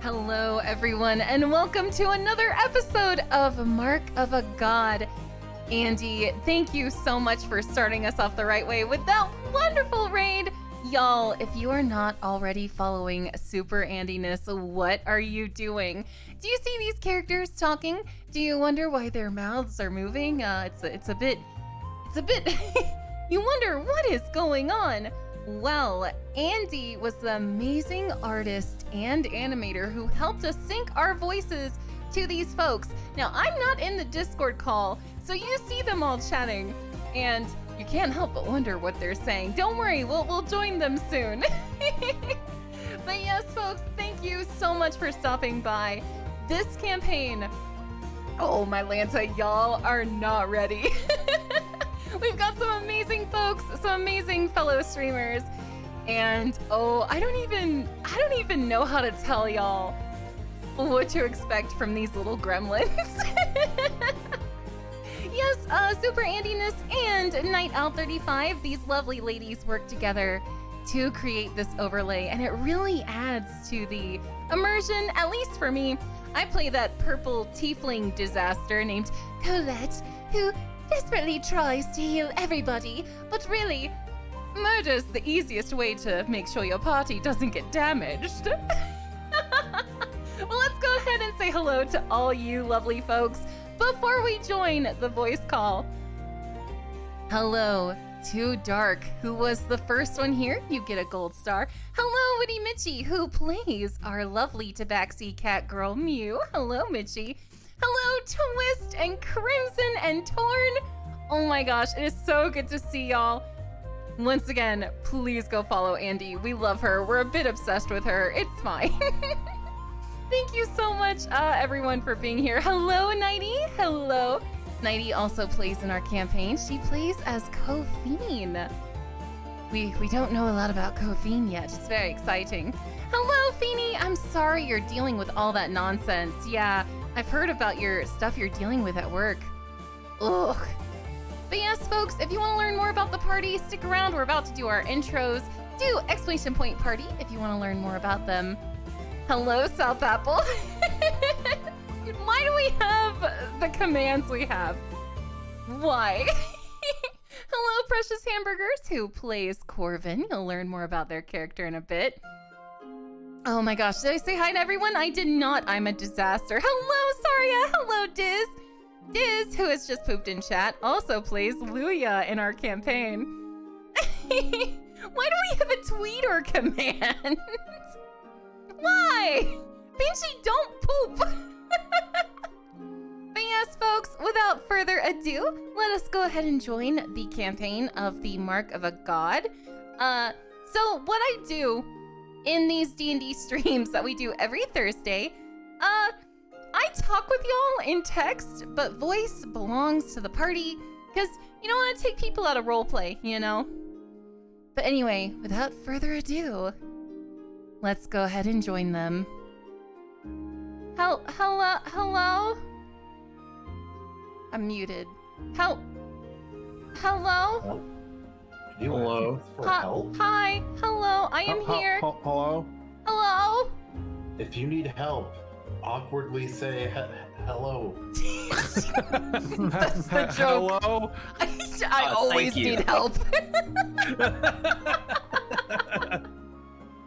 Hello, everyone, and welcome to another episode of Mark of a God. Andy, thank you so much for starting us off the right way with that wonderful raid. Y'all, if you are not already following Super Andiness, what are you doing? Do you see these characters talking? Do you wonder why their mouths are moving? It's a bit, you wonder what is going on. Well, Andy was the amazing artist and animator who helped us sync our voices to these folks. Now, I'm not in the Discord call, so you see them all chatting, and you can't help but wonder what they're saying. Don't worry, we'll join them soon. But yes, folks, thank you so much for stopping by. This campaign, oh my Lanta, y'all are not ready. We've got some amazing folks, some amazing fellow streamers, and I don't even know how to tell y'all what to expect from these little gremlins. Yes, Super Andiness and Night Owl 35, these lovely ladies work together to create this overlay, and it really adds to the immersion, at least for me. I play that purple tiefling disaster named Colette, who desperately tries to heal everybody, but really, murder's the easiest way to make sure your party doesn't get damaged. Well, let's go ahead and say hello to all you lovely folks before we join the voice call. Hello to Dark, who was the first one here. You get a gold star. Hello, Witty Mitchie, who plays our lovely tabaxi cat girl, Mew. Hello, Mitchie. Hello, Twist and Crimson and Torn. Oh my gosh, it is so good to see y'all. Once again, please go follow Andy. We love her. We're a bit obsessed with her. It's fine. Thank you so much, everyone, for being here. Hello, Nighty. Hello. Nighty also plays in our campaign. She plays as Kophine. We don't know a lot about Kophine yet. It's very exciting. Hello, Feeny. I'm sorry you're dealing with all that nonsense. Yeah, I've heard about your stuff you're dealing with at work. Ugh. But yes, folks, if you want to learn more about the party, stick around. We're about to do our intros. Do exclamation point party if you want to learn more about them. Hello, South Apple. Why do we have the commands we have? Why? Hello, Precious Hamburgers, who plays Corvin. You'll learn more about their character in a bit. Oh my gosh, did I say hi to everyone? I did not. I'm a disaster. Hello, Saria. Hello, Diz. Diz, who has just pooped in chat, also plays Luya in our campaign. Why do we have a tweeter command? Why? Pinchy, don't poop. But yes, folks, without further ado, let us go ahead and join the campaign of the Mark of a God. So what I do in these D&D streams that we do every Thursday, I talk with y'all in text, but voice belongs to the party, because you don't want to take people out of roleplay, you know? But anyway, without further ado, let's go ahead and join them. Hello? I'm muted. Hello? Hello. Hi, hello, I am here. Hello. Hello? If you need help, awkwardly say hello. That's the joke. Hello. I always need help.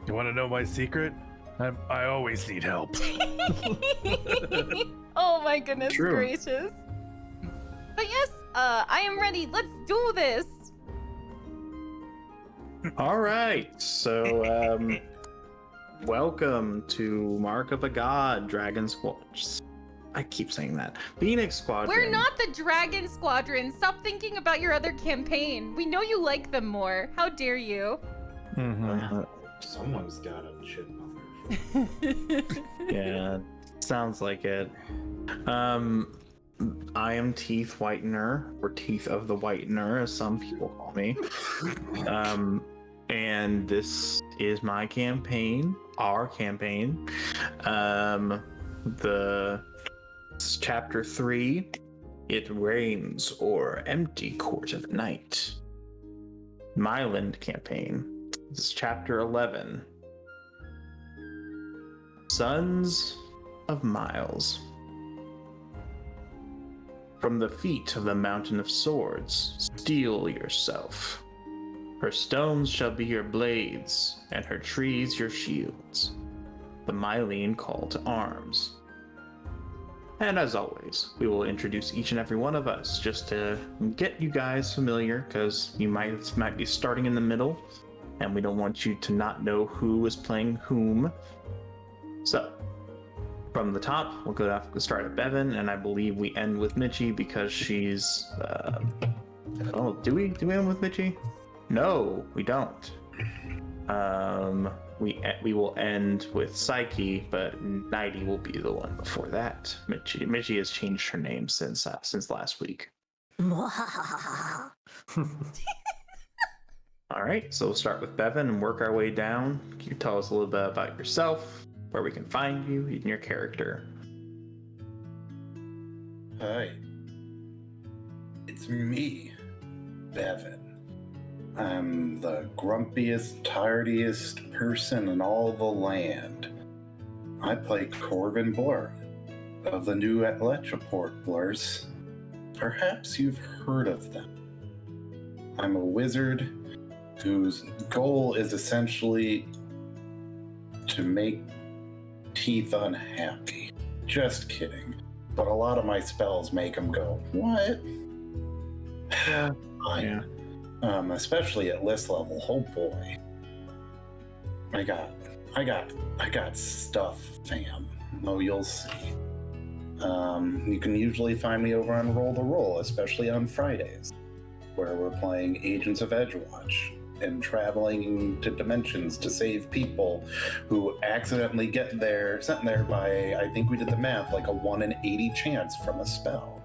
You want to know my secret? I always need help. Oh my goodness True. gracious. But yes, I am ready. Let's do this. All right, so welcome to Mark of a God, Dragon Squad. I keep saying that. Phoenix Squadron. We're not the Dragon Squadron. Stop thinking about your other campaign. We know you like them more. How dare you? Someone's got a chip on their shoulder. Yeah, sounds like it. I am Teeth Whitener, or Teeth of the Whitener, as some people call me. And this is my campaign, our campaign. It's chapter 3, It Rains or Empty Court of Night. Myland campaign. This is chapter 11. Sons of Myles. From the feet of the Mountain of Swords, steel yourself. Her stones shall be your blades, and her trees your shields. The Myleene call to arms. And as always, we will introduce each and every one of us just to get you guys familiar, because you might be starting in the middle, and we don't want you to not know who is playing whom. So, from the top, we'll start at Bevan, and I believe we end with Mitchie because she's. Oh, do we end with Mitchie? No, we don't. We will end with Psyche, but Nighty will be the one before that. Mitchie has changed her name since last week. All right, so we'll start with Bevan and work our way down. Can you tell us a little bit about yourself, where we can find you, and your character? Hi, it's me, Bevan. I'm the grumpiest, tiredest person in all the land. I play Corvin Blur of the new Electroport Blurs. Perhaps you've heard of them. I'm a wizard whose goal is essentially to make teeth unhappy. Just kidding. But a lot of my spells make them go, what? Yeah. Fine. Especially at list level. Oh boy. I got stuff, fam. Oh, you'll see. You can usually find me over on Roll the Roll, especially on Fridays, where we're playing Agents of Edgewatch and traveling to dimensions to save people who accidentally get there, sent there by, I think we did the math, like a 1 in 80 chance from a spell.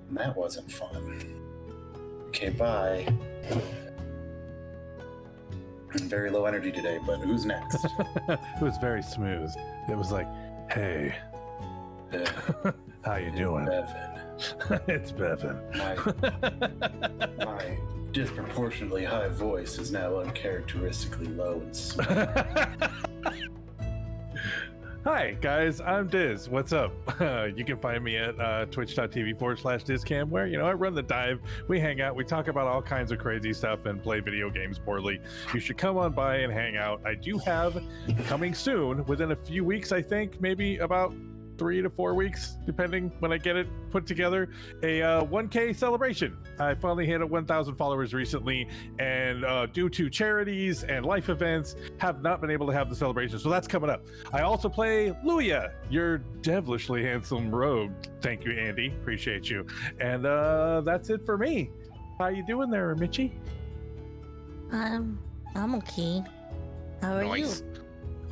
And that wasn't fun. Okay, bye. I'm very low energy today, but who's next? It was very smooth. It was like, hey, how you doing? Bevan. It's Bevan. My disproportionately high voice is now uncharacteristically low and smooth. Hi guys, I'm Diz. What's up? You can find me at twitch.tv/DizCam, where I run the dive. We hang out, we talk about all kinds of crazy stuff and play video games poorly. You should come on by and hang out. I do have coming soon, within a few weeks, I think, maybe about 3 to 4 weeks, depending when I get it put together, a 1K celebration. I finally hit 1,000 followers recently, and due to charities and life events, have not been able to have the celebration. So that's coming up. I also play Luya, your devilishly handsome rogue. Thank you, Andy. Appreciate you. And that's it for me. How you doing there, Mitchie? I'm okay. How are you?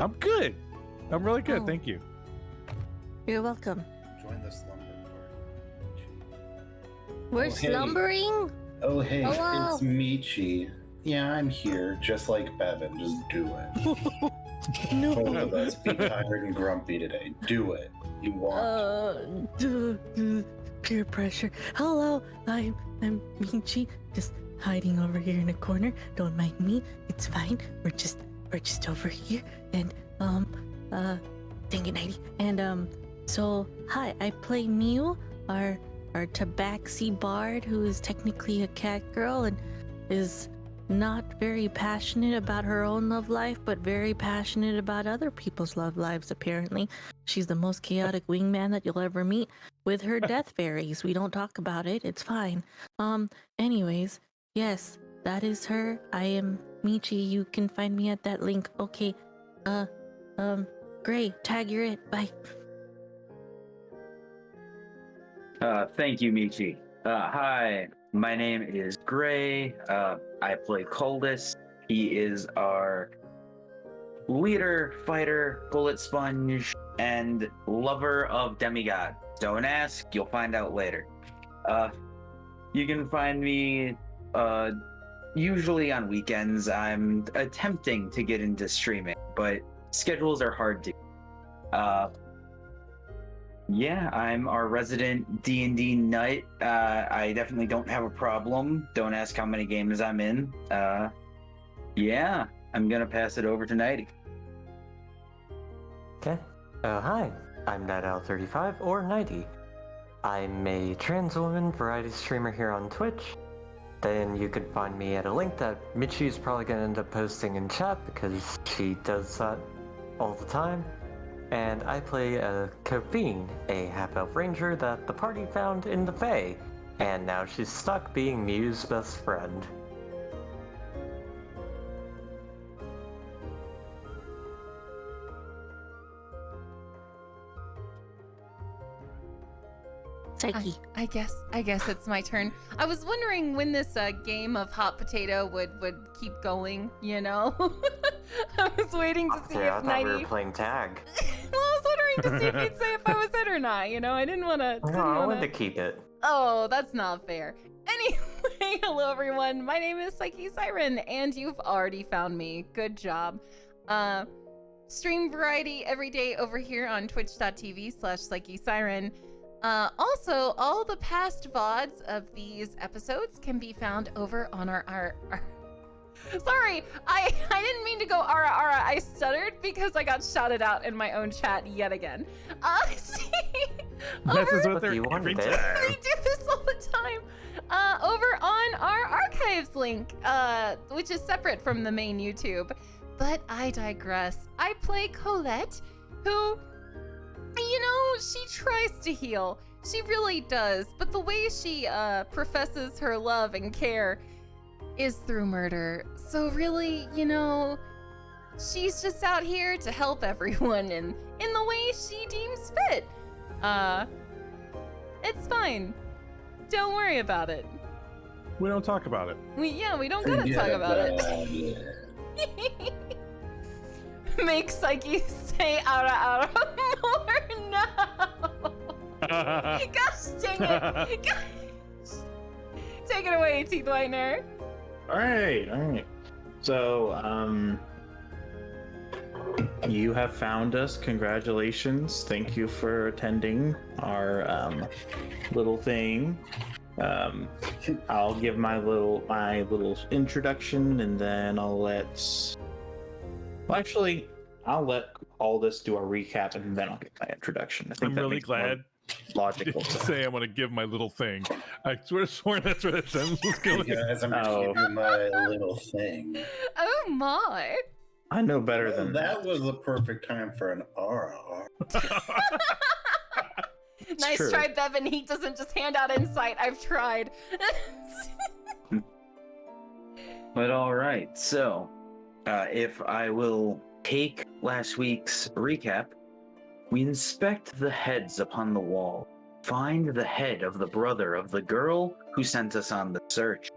I'm good. I'm really good. Oh. Thank you. You're welcome. Join the slumber party. We're Oh, hey. slumbering? Oh, hey, Hello. it's Michi. Yeah, I'm here, just like Bevan. Just do it. No. Both of us be tired and grumpy today. Do it. You want Peer pressure. Hello, I'm Michi, just hiding over here in a corner. Don't mind me. It's fine. We're just over here. And dang it, Nighty. And so hi, I play Mew, our tabaxi bard, who is technically a cat girl and is not very passionate about her own love life, but very passionate about other people's love lives, apparently. She's the most chaotic wingman that you'll ever meet with her death fairies. We don't talk about it. It's fine. Anyways, yes, that is her. I am Michi. You can find me at that link. Okay. Gray, tag, you're it. Bye. Thank you, Michi. Hi, my name is Gray. I play Coldus. He is our leader, fighter, bullet sponge, and lover of demigods. Don't ask, you'll find out later. You can find me usually on weekends. I'm attempting to get into streaming, but schedules are hard to. Yeah, I'm our resident D&D nut. I definitely don't have a problem. Don't ask how many games I'm in. Yeah, I'm gonna pass it over to Nighty. Okay. Hi, I'm NightOwl35 or 90. I'm a trans woman variety streamer here on Twitch. Then you can find me at a link that Michi's probably gonna end up posting in chat because she does that all the time. And I play a Kofine, a half-elf ranger that the party found in the Fae, and now she's stuck being Mew's best friend. Psyche. I guess it's my turn. I was wondering when this game of hot potato would keep going, you know? I was waiting to see Yeah, I if thought we 90 were playing tag. Well, I was wondering to see if you'd say if I was it or not, you know? I didn't want to No, I wanted to keep it. Oh, that's not fair. Anyway, hello everyone. My name is PsycheSiren, and you've already found me. Good job. Stream variety every day over here on twitch.tv/PsycheSiren. Also, all the past VODs of these episodes can be found over on our Sorry, I didn't mean to go ara. I stuttered because I got shouted out in my own chat yet again. See, This is over, what they're You every wanted it. time. they do this all the time. Over on our archives link, which is separate from the main YouTube. But I digress. I play Colette, who, you know, she tries to heal. She really does. But the way she professes her love and care is through murder. So really, you know, she's just out here to help everyone in the way she deems fit. It's fine. Don't worry about it. We don't talk about it. We don't gotta talk about it. it. Make Psyche say ara more. No. Gosh dang it. Gosh. Take it away, Teeth Whitener. All right. So, you have found us. Congratulations. Thank you for attending our little thing. I'll give my little introduction, and then I'll let. Well, actually, I'll let Aldous do a recap, and then I'll give my introduction. I think I'm that really makes more glad logical. to say I want to give my little thing. I swear that's where that sentence was Hey going. guys, I'm gonna do my little thing. Oh my. I know better than That was the perfect time for an RR. It's Nice true. try, Bevan. He doesn't just hand out insight. I've tried. But all right, so if I will take last week's recap, we inspect the heads upon the wall, find the head of the brother of the girl who sent us on the search.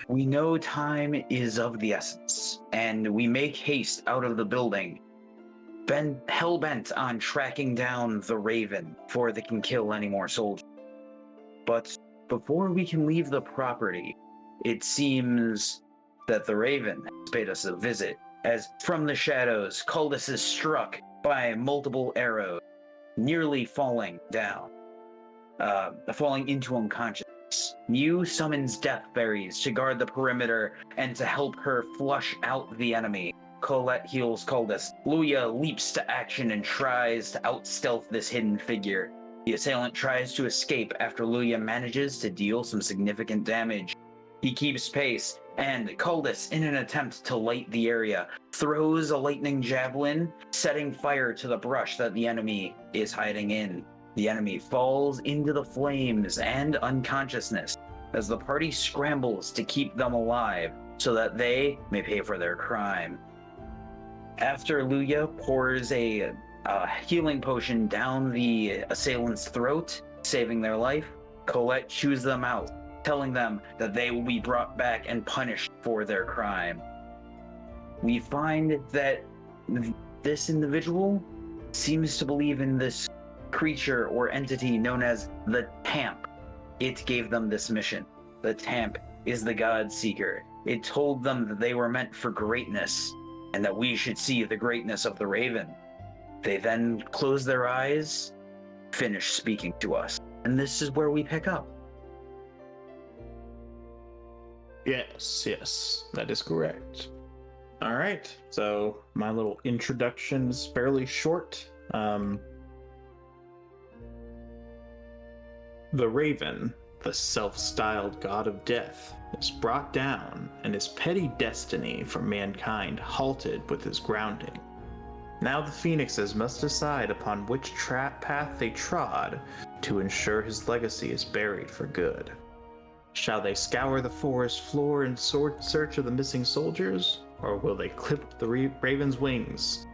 We know time is of the essence, and we make haste out of the building, hell-bent on tracking down the Raven before they can kill any more soldiers. But before we can leave the property, it seems that the Raven has paid us a visit, as from the shadows, Culdus is struck by multiple arrows, nearly falling down, falling into unconsciousness. Mew summons death fairies to guard the perimeter and to help her flush out the enemy. Colette heals Culdus. Luya leaps to action and tries to outstealth this hidden figure. The assailant tries to escape after Luya manages to deal some significant damage. He keeps pace, and Culdus, in an attempt to light the area, throws a lightning javelin, setting fire to the brush that the enemy is hiding in. The enemy falls into the flames and unconsciousness as the party scrambles to keep them alive so that they may pay for their crime. After Luya pours a healing potion down the assailant's throat, saving their life, Colette chews them out, telling them that they will be brought back and punished for their crime. We find that this individual seems to believe in this creature or entity known as the Tamp. It gave them this mission. The Tamp is the God Seeker. It told them that they were meant for greatness and that we should see the greatness of the Raven. They then close their eyes, finish speaking to us. And this is where we pick up. Yes, that is correct. All right. So my little introduction is fairly short. The Raven, the self-styled god of death, is brought down, and his petty destiny for mankind halted with his grounding. Now the Phoenixes must decide upon which path they trod to ensure his legacy is buried for good. Shall they scour the forest floor in search of the missing soldiers, or will they clip the Raven's wings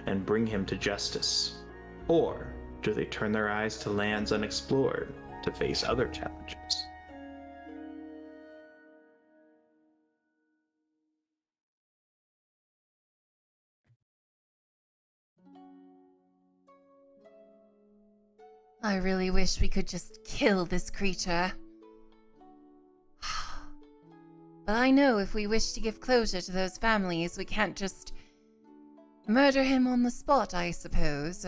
and bring him to justice? Or do they turn their eyes to lands unexplored to face other challenges? I really wish we could just kill this creature. But I know if we wish to give closure to those families, we can't just murder him on the spot, I suppose.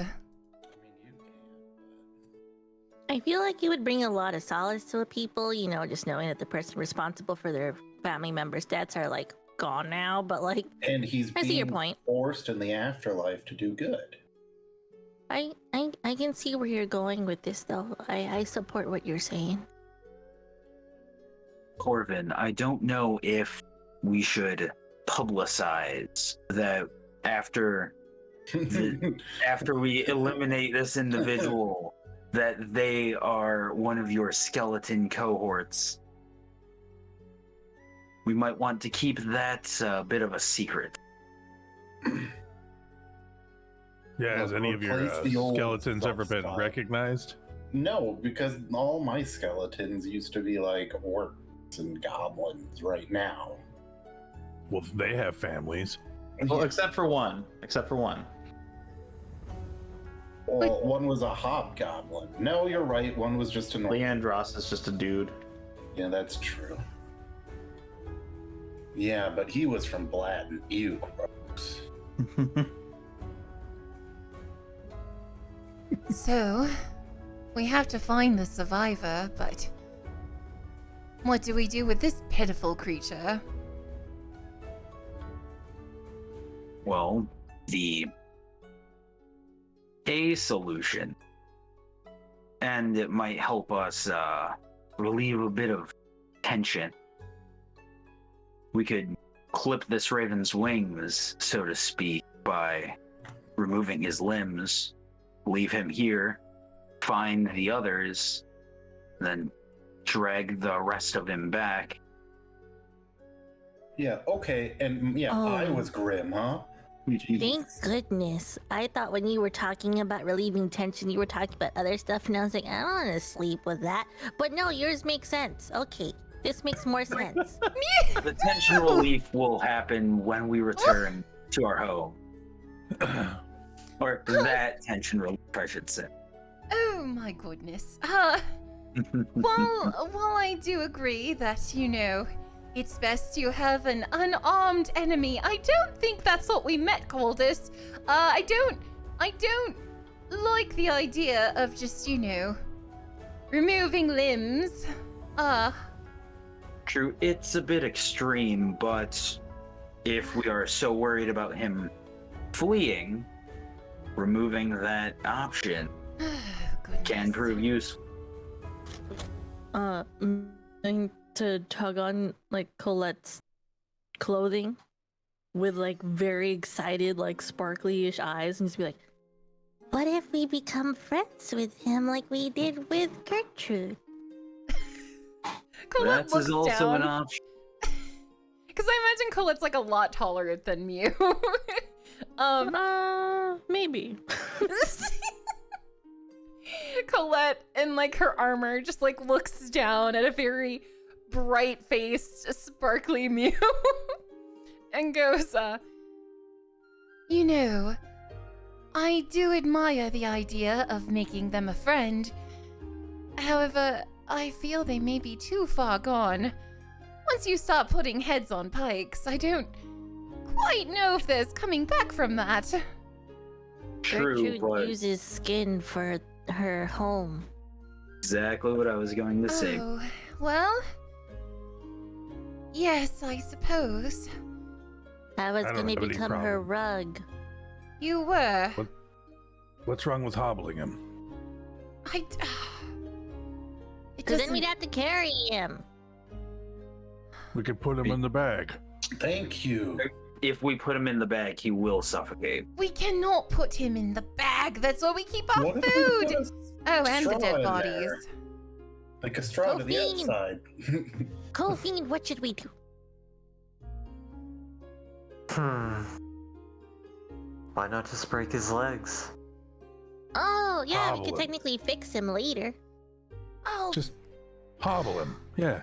I feel like it would bring a lot of solace to the people, you know, just knowing that the person responsible for their family members' deaths are like gone now, but like And he's I see your being point. forced in the afterlife to do good. I can see where you're going with this though. I support what you're saying. Corvin, I don't know if we should publicize that after we eliminate this individual, that they are one of your skeleton cohorts. We might want to keep that a bit of a secret. Yeah, has any of your Replace the old skeletons ever been self-style. recognized? No, because all my skeletons used to be like orcs and goblins right now. Well, they have families. Well, except for one. Well, one was a hobgoblin. No, you're right. One was just an. Leandros is just a dude. Yeah, that's true. Yeah, but he was from Bladden. Ew, gross. So, we have to find the survivor, but what do we do with this pitiful creature? Well, a solution, and it might help us relieve a bit of tension. We could clip this raven's wings, so to speak, by removing his limbs, leave him here, find the others, then drag the rest of him back. Yeah, okay, and yeah, I Oh. was grim, huh? Thank goodness. I thought when you were talking about relieving tension, you were talking about other stuff, and I was like, I don't want to sleep with that. But no, yours makes sense. Okay, this makes more sense. The tension relief will happen when we return to our home. Or that tension relief, I should say. Oh my goodness. While I do agree that, you know, it's best to have an unarmed enemy, I don't think that's what we met, Coldus. I don't like the idea of just, you know, removing limbs. True, it's a bit extreme, but if we are so worried about him fleeing, removing that option can prove useful. Going to tug on like Colette's clothing with like very excited, like sparkly-ish eyes, and just be like, "What if we become friends with him like we did with Gertrude?" Colette That is looks also down. an option. Because I imagine Colette's like a lot taller than Mew. Maybe. Colette in like her armor just like looks down at a very bright-faced, sparkly Mew and goes, you know, I do admire the idea of making them a friend. However, I feel they may be too far gone. Once you start putting heads on pikes, I don't quite know if there's coming back from that. True, Gertrude but uses skin for her home. exactly what I was going to say. Oh, well, yes, I suppose. I was I don't gonna have any become her problem. rug. You were. What's wrong with hobbling him? It Cause then doesn't. we'd have to carry him. We could put him in the bag. Thank you. If we put him in the bag, he will suffocate. We cannot put him in the bag. That's where we keep our What if we food. put Oh, and the straw dead in bodies. there? Like a straw to the Coffee. outside. Kofi, what should we do? Why not just break his legs? Oh, yeah, we Hobble could him. technically fix him later. Oh, Just hobble him. Yeah.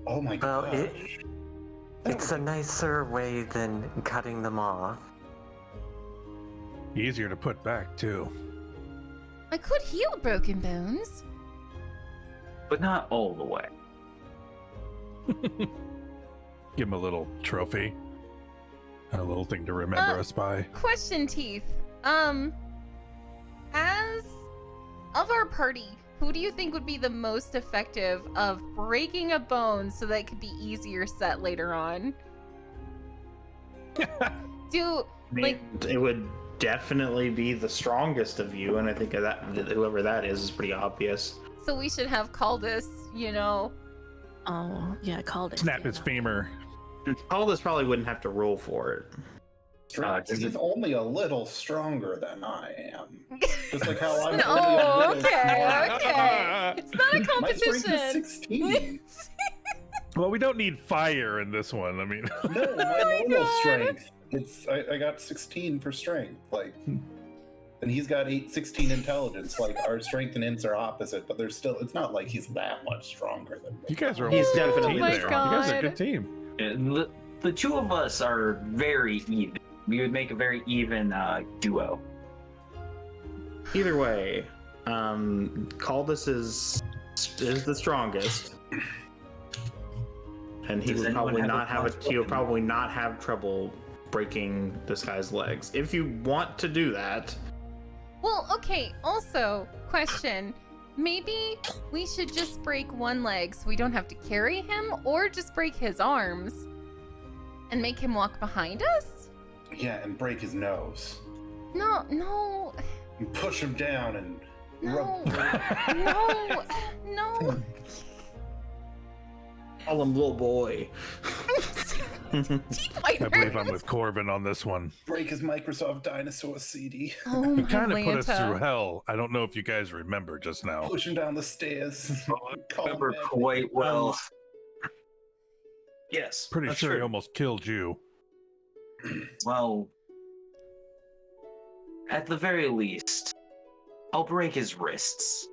Oh my Well, god. it's a nicer way than cutting them off. Easier to put back, too. I could heal broken bones. But not all the way. Give him a little trophy. A little thing to remember us by. Question, Teeth. As of our party, who do you think would be the most effective of breaking a bone so that it could be easier set later on? I mean, it would definitely be the strongest of you, and I think that whoever that is pretty obvious. So we should have Caldus, you know. Oh, yeah, called it. Snap his femur. All this probably wouldn't have to roll for it. He's only a little stronger than I am. Just like how I'm Oh, only a little okay, stronger. okay. It's not a My strength is competition. 16. Well, we don't need fire in this one. I mean, No, my normal strength. I got 16 for strength. Like, and he's got 16 intelligence. Like, our strength and ins are opposite, but there's still. It's not like he's that much stronger than me. you guys are He's almost a good definitely team the there. You guys are a God. good team. The two of us are very even. We would make a very even duo. Either way, Caldus is the strongest, and he Does would anyone probably have a not have plus he would weapon? probably not have trouble breaking this guy's legs. If you want to do that, Well, okay, also, question. Maybe we should just break one leg so we don't have to carry him, or just break his arms and make him walk behind us? Yeah, and break his nose. No, And push him down and no, rub. no. call him little boy. Teeth I believe I'm whitener. with Corvin on this one. Break his Microsoft Dinosaur CD. Oh He my kind of put us through Lanta. hell. I don't know if you guys remember just now. Push him down the stairs. Call him Remember back. quite well. Yes, Pretty that's sure he true. almost killed you. Well, at the very least, I'll break his wrists.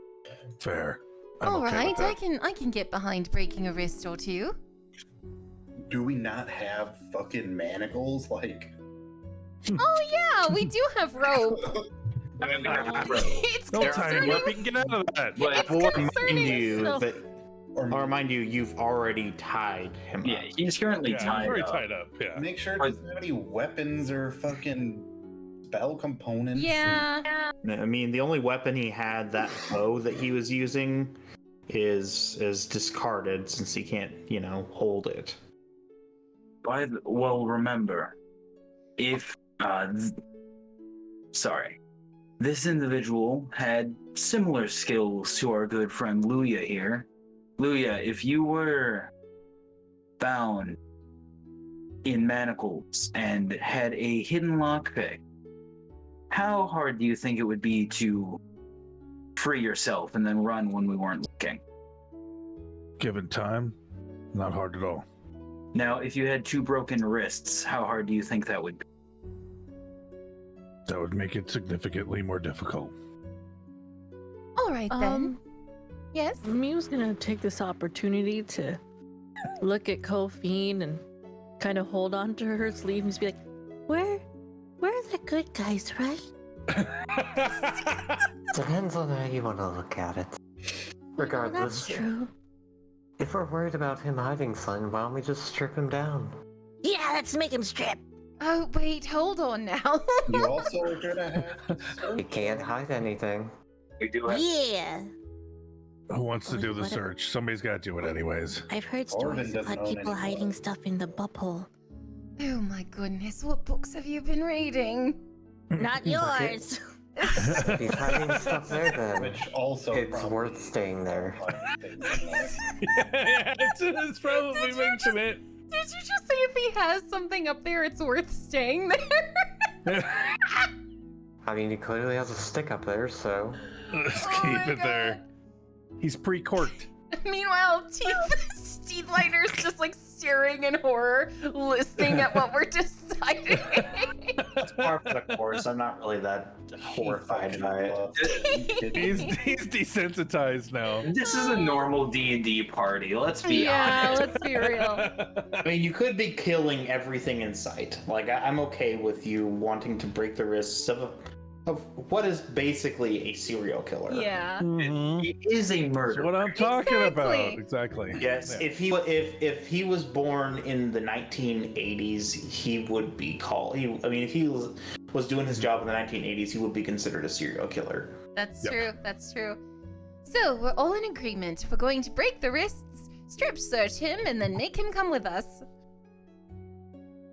Fair. I'm All okay right, with that. I can get behind breaking a wrist or two. Do we not have fucking manacles? Like, Oh yeah, we do have rope. It's Don't tie him concerning. up. He can get out of that. But I'll remind concerning. you So- that. or I'll remind you, you've already tied him yeah, up. he's currently Yeah, I'm tied very up. tied up. Yeah. make sure it doesn't have any weapons or fucking spell components. Yeah. I mean, the only weapon he had, that bow that he was using, is discarded since he can't, hold it. Well, remember, if this individual had similar skills to our good friend Luya here. Luya, if you were bound in manacles and had a hidden lockpick, how hard do you think it would be to free yourself and then run when we weren't looking? Given time, not hard at all. Now, if you had two broken wrists, how hard do you think that would be? That would make it significantly more difficult. All right then. Yes. Mew's gonna take this opportunity to look at Kofi and kind of hold on to her sleeve and just be like, we're the good guys, right? Depends on how you want to look at it. Regardless, That's true. if we're worried about him hiding something, why don't we just strip him down? Yeah, let's make him strip. Oh wait, hold on now. You also are gonna have to He can't hide anything. We do have Yeah. Who wants to do the What- search? Somebody's got to do it anyways. I've heard Orvin stories doesn't about own people any hiding blood. stuff in the bubble. Oh my goodness, what books have you been reading? Not yours. If you're hiding stuff there, then Which also it's probably worth staying there. Yeah, it's probably Did you mention it. Did you just say if he has something up there, it's worth staying there? I mean, he clearly has a stick up there, so. Let's Oh keep my it there. He's pre-corked. Meanwhile, Teeth Lighter's just like staring in horror, listening at what we're deciding. It's par for the course. I'm not really that horrified by it. He's desensitized now. This is a normal D&D party. Let's be Yeah, honest. let's be real. I mean, you could be killing everything in sight. Like, I'm okay with you wanting to break the risks of what is basically a serial killer. Yeah. Mhm. It is a That's murder. what I'm talking about. Exactly. Exactly. Yes, Yeah. if he was born in the 1980s, he would be called. If he was doing his job in the 1980s, he would be considered a serial killer. That's Yep. true. That's true. So we're all in agreement. We're going to break the wrists, strip search him, and then make him come with us.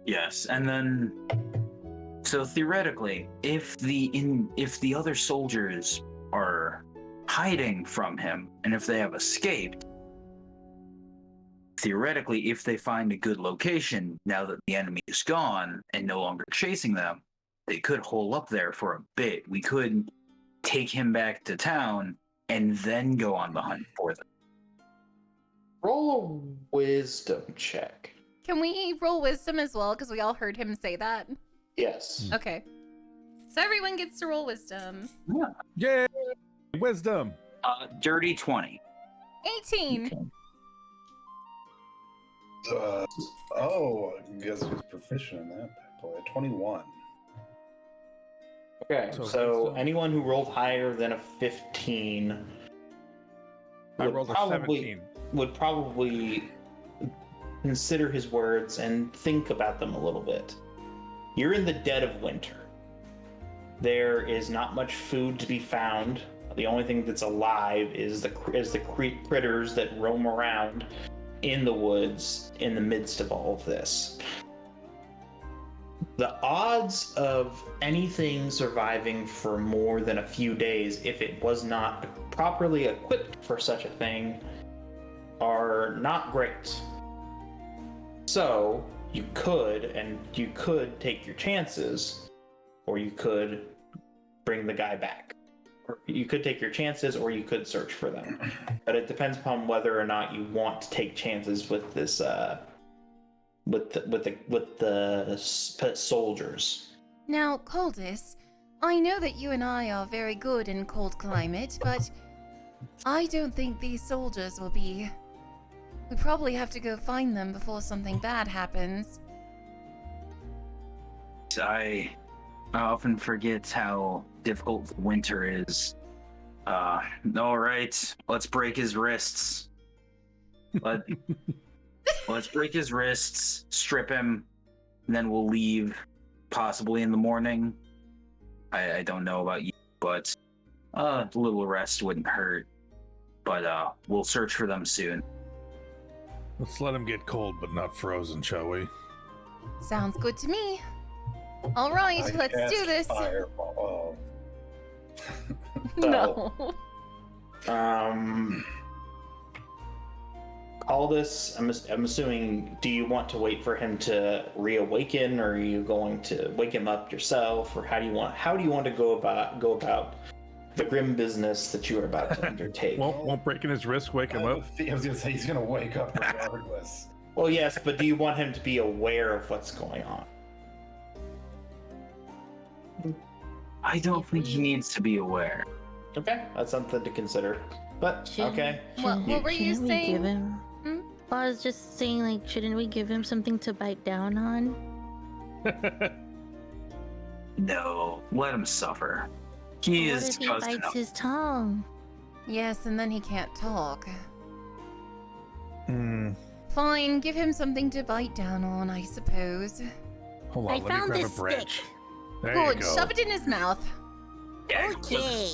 Yes, and then so theoretically, if the other soldiers are hiding from him and if they have escaped, theoretically, if they find a good location now that the enemy is gone and no longer chasing them, they could hole up there for a bit. We could take him back to town and then go on the hunt for them. Roll a wisdom check. Can we roll wisdom as well? Because we all heard him say that. Yes. Okay. So everyone gets to roll wisdom. Yay! Wisdom. Dirty 20. 18. Oh, I guess he's proficient in that bad boy. 21. Okay, So so wisdom. anyone who rolled higher than a 15 I would rolled a probably 17. would probably consider his words and think about them a little bit. You're in the dead of winter. There is not much food to be found. The only thing that's alive is the critters that roam around in the woods in the midst of all of this. The odds of anything surviving for more than a few days, if it was not properly equipped for such a thing, are not great. So you could take your chances, or you could bring the guy back. Or you could take your chances, or you could search for them. But it depends upon whether or not you want to take chances with this, with the soldiers. Now, Coldus, I know that you and I are very good in cold climate, but I don't think these soldiers will be. We probably have to go find them before something bad happens. I often forget how difficult winter is. All right, let's break his wrists. Let's break his wrists, strip him, and then we'll leave, possibly in the morning. I don't know about you, but a little rest wouldn't hurt. But we'll search for them soon. Let's let him get cold, but not frozen, shall we? Sounds good to me. All right, I let's do cast this. Fireball. No. Aldous, I'm assuming, do you want to wait for him to reawaken, or are you going to wake him up yourself, or how do you want to go about the grim business that you are about to undertake? Won't breaking his wrist wake him up? I was gonna say he's gonna wake up regardless. Well, yes, but do you want him to be aware of what's going on? I don't think he needs to be aware. Okay, that's something to consider. But Shouldn't- okay, What were you Shouldn't we saying? give him? Hmm? Well, I was just saying, like, shouldn't we give him something to bite down on? No, let him suffer. He What is if he just bites enough. his tongue? Yes, and then he can't talk. Hmm. Fine, give him something to bite down on, I suppose. Hold on, I let me found grab this a branch. stick. There you Good, go. shove it in his mouth. Yeah, Okay.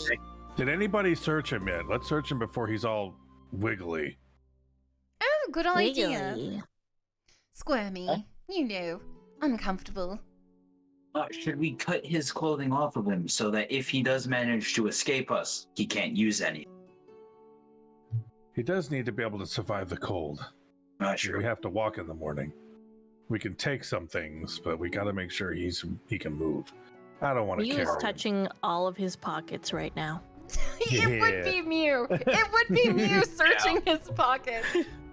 Did anybody search him yet? Let's search him before he's all wiggly. Oh, good idea. Wiggly. Squirmy, you know, uncomfortable. Should we cut his clothing off of him so that if he does manage to escape us, he can't use any? He does need to be able to survive the cold. Sure. We have to walk in the morning. We can take some things, but we got to make sure he can move. I don't want to Mew carry is him. touching all of his pockets right now. It would be Mew. It would be Mew searching his pocket.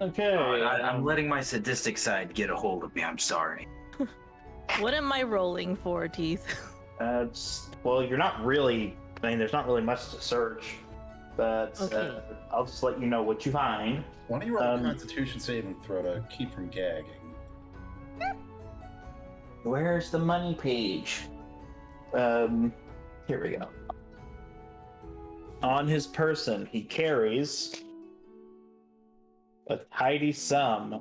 Okay. I'm letting my sadistic side get a hold of me. I'm sorry. What am I rolling for, Teeth? Well, you're not really. I mean, there's not really much to search, but Okay. I'll just let you know what you find. Why don't you roll a Constitution saving throw to keep from gagging? Where's the money page? Here we go. On his person, he carries a tidy sum.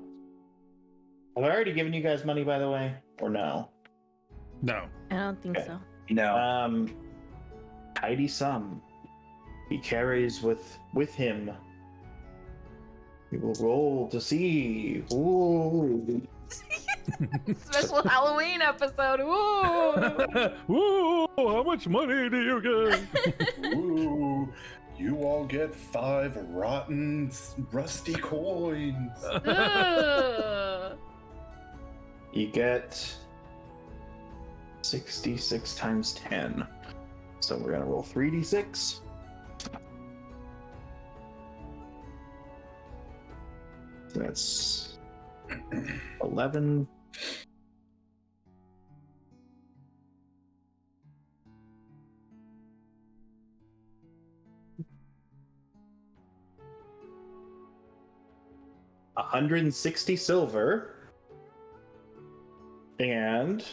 Have I already given you guys money, by the way, or no? No. I don't think Okay. so. No. Tidy sum. He carries with him. We will roll to see. Ooh. Special Halloween episode. Ooh. Woo! How much money do you get? Ooh, you all get 5 rotten, rusty coins. Ugh. You get 66 times 10. So we're gonna roll 3d6. So that's 11. $160 silver and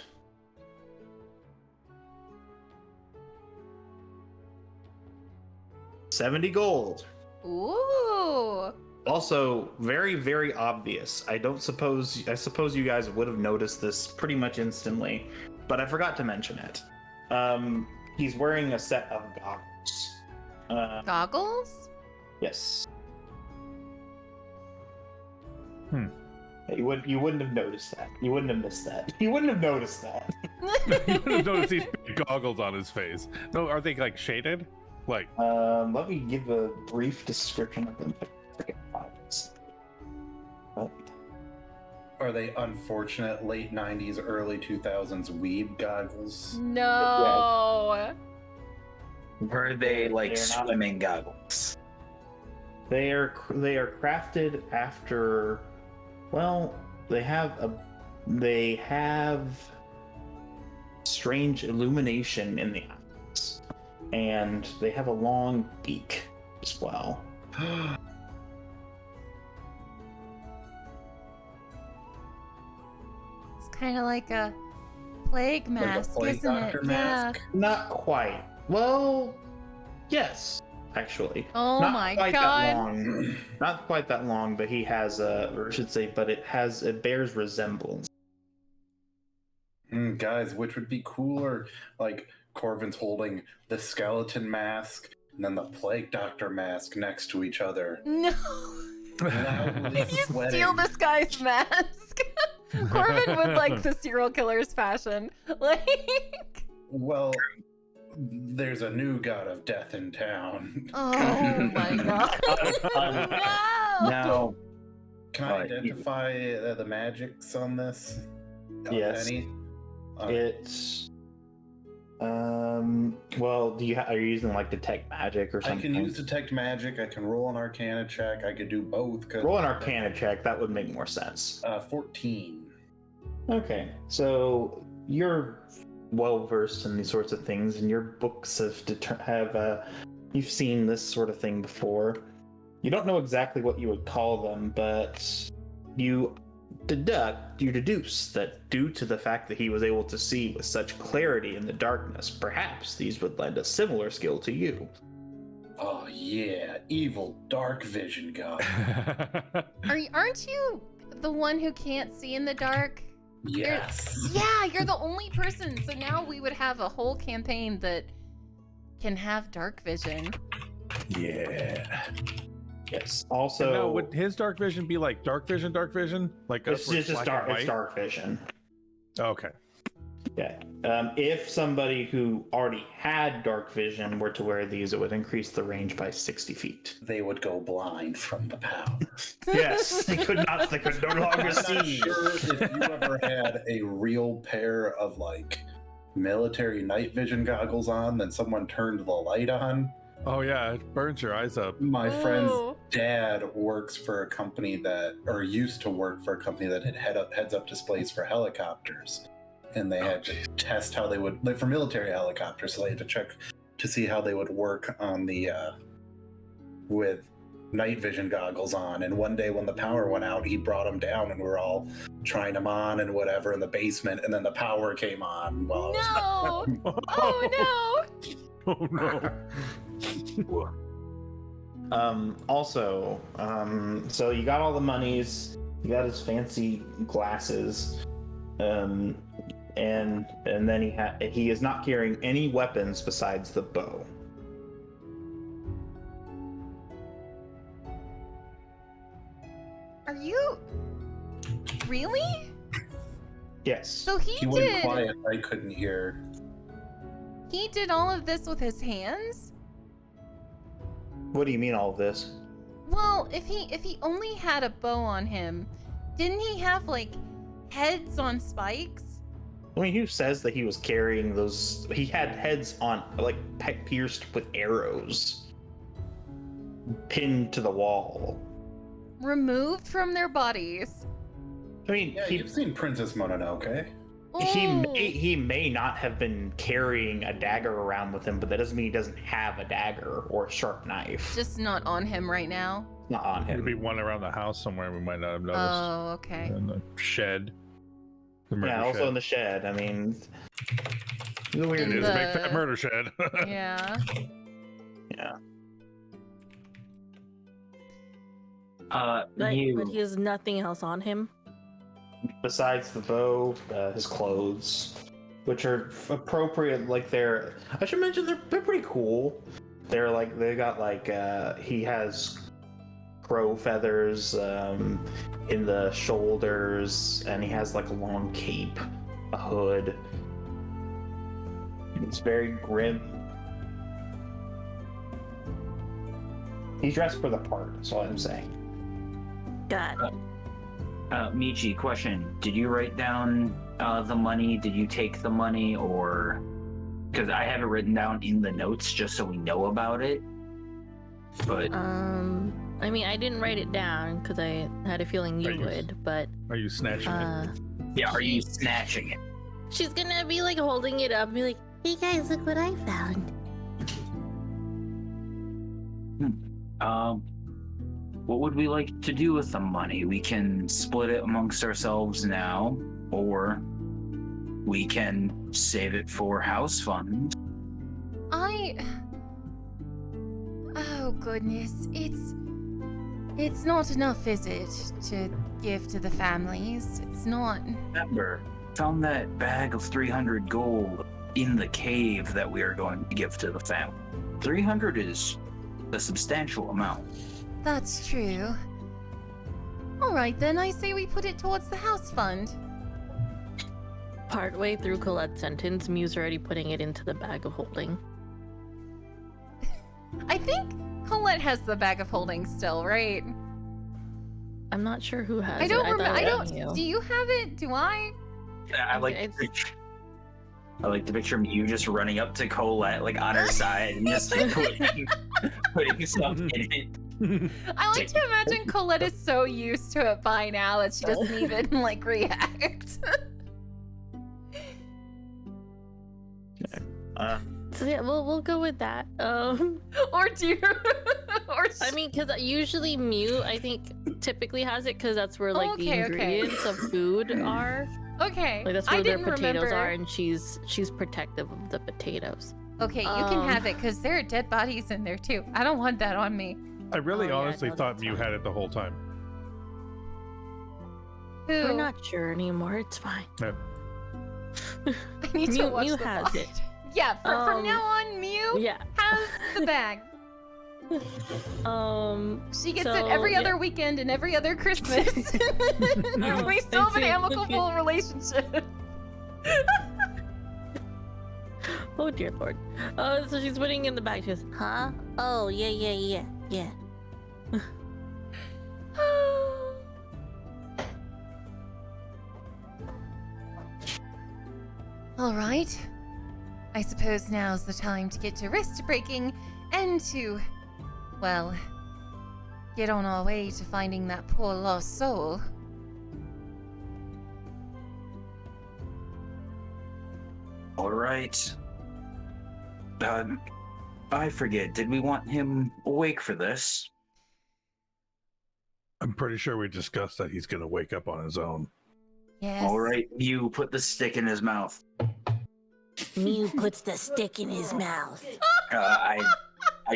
$70 gold. Ooh. Also, very, very obvious. I suppose you guys would have noticed this pretty much instantly, but I forgot to mention it. He's wearing a set of goggles. Goggles? Yes. Hmm. You wouldn't have noticed that. You wouldn't have missed that. You wouldn't have noticed that. You would have noticed these big goggles on his face. No, are they like shaded? Like, Let me give a brief description of them. Freaking goggles. Are they unfortunate late 90s, early 2000s weeb goggles? No. Were they like They're not- swimming goggles? They are crafted after. Well, they have strange illumination in the eyes, and they have a long beak as well. It's kind of like a plague mask, plague isn't it? doctor Yeah. mask? Not quite. Well, yes, actually. Oh Not my quite god. That long. Not quite that long, but he has or I should say, but it bears resemblance. Guys, which would be cooler? Like, Corvin's holding the skeleton mask and then the plague doctor mask next to each other. No. If you steal this guy's mask, Corbin would like the serial killer's fashion. Like, Well, there's a new god of death in town. oh my god. No. No. Can I identify the magics on this? Yes. Any? It's well, are you using like detect magic or I something? can use detect magic. I can roll an Arcana check. I could do both. Roll an Arcana check. That would make more sense. 14. Okay, so you're well versed in these sorts of things, and your books have you've seen this sort of thing before. You don't know exactly what you would call them, but you deduce that due to the fact that he was able to see with such clarity in the darkness, perhaps these would lend a similar skill to you. Oh yeah, evil dark vision god. Aren't you the one who can't see in the dark? Yes. Yeah, you're the only person. So now we would have a whole campaign that can have dark vision. yeah. Yes. So Also, now, would his dark vision be like dark vision? Like it's us where just black dark. and It's white? dark vision. Okay. Okay. If somebody who already had dark vision were to wear these, it would increase the range by 60 feet. They would go blind from the power. Yes, they could not. They could no longer I'm not see. sure if you ever had a real pair of like military night vision goggles on, then someone turned the light on. Oh yeah, it burns your eyes up. My friend's Oh. dad works for a company that, or used to work for a company that had heads-up displays for helicopters, and they had to test how they would, like for military helicopters, so they had to check to see how they would work on the with night vision goggles on. And one day when the power went out, he brought them down, and we were all trying them on and whatever in the basement, and then the power came on while I was No! Oh Oh no. Also, so you got all the monies, you got his fancy glasses, and then he is not carrying any weapons besides the bow. Are you really? Yes. So he went quiet. I couldn't hear. He did all of this with his hands? What do you mean all of this? Well, if he only had a bow on him, didn't he have like heads on spikes? I mean, who says that he was carrying those? He had heads on, like pierced with arrows, pinned to the wall. Removed from their bodies. I mean, Yeah, you've seen Princess Mononoke. he may not have been carrying a dagger around with him, but that doesn't mean he doesn't have a dagger or a sharp knife. Just not on him right now. Not on There'd him. be one around the house somewhere we might not have noticed. Oh, okay. In the shed. The murder Yeah, also shed. in the shed. I mean, the It weird. is a big the- fat murder shed. Yeah. Yeah. But You. he has nothing else on him. Besides the bow, his clothes, which are appropriate. Like I should mention they're pretty cool. They're like they got like he has crow feathers in the shoulders, and he has like a long cape, a hood. It's very grim. He's dressed for the part. That's all I'm saying. Got it. Michi, question. Did you write down the money? Did you take the money, or... Because I have it written down in the notes just so we know about it. But I mean, I didn't write it down because I had a feeling you Are you- would, but Are you snatching it? yeah, are you snatching it? she's gonna be like holding it up and be like, "Hey guys, look what I found." What would we like to do with the money? We can split it amongst ourselves now, or we can save it for house funds. Oh goodness, it's not enough, is it, to give to the families? It's not. Remember, found that bag of 300 gold in the cave that we are going to give to the family. 300 is a substantial amount. That's true. All right then, I say we put it towards the house fund. Partway through Colette's sentence, Mew's already putting it into the bag of holding. I think Colette has the bag of holding still, right? I'm not sure who has I don't it. remember. thought I it don't. was you. Do you have it? Do I? I like It's- to picture. I like to picture you just running up to Colette, like on her side, and just putting stuff in it. I like to imagine Colette is so used to it by now that she doesn't even like react. So yeah, we'll go with that. Or do you? Or I mean, because usually Mew, I think, typically has it because that's where like the Okay, okay. ingredients of food are. okay. Like that's I where their didn't potatoes remember. are, and she's protective of the potatoes. Okay, you can have it because there are dead bodies in there too. I don't want that on me. I really Oh, yeah, honestly no, thought that's Mew fine. had it the whole time. Who? We're not sure anymore. It's fine. Yeah. I need to Mew- watch Mew the has VOD. it. Yeah, from Um, now on, Mew Yeah. has the bag. She gets it So, every yeah. other weekend and every other Christmas. Oh, We still have an I see. amicable relationship. Oh dear lord. So she's putting in the bag. She goes, huh? Oh, yeah. All right. I suppose now's the time to get to wrist breaking and to, well, get on our way to finding that poor lost soul. All right. I forget. Did we want him awake for this? I'm pretty sure we discussed that he's gonna wake up on his own. Yes. All right. You put the stick in his mouth. Mew puts the stick in his mouth. I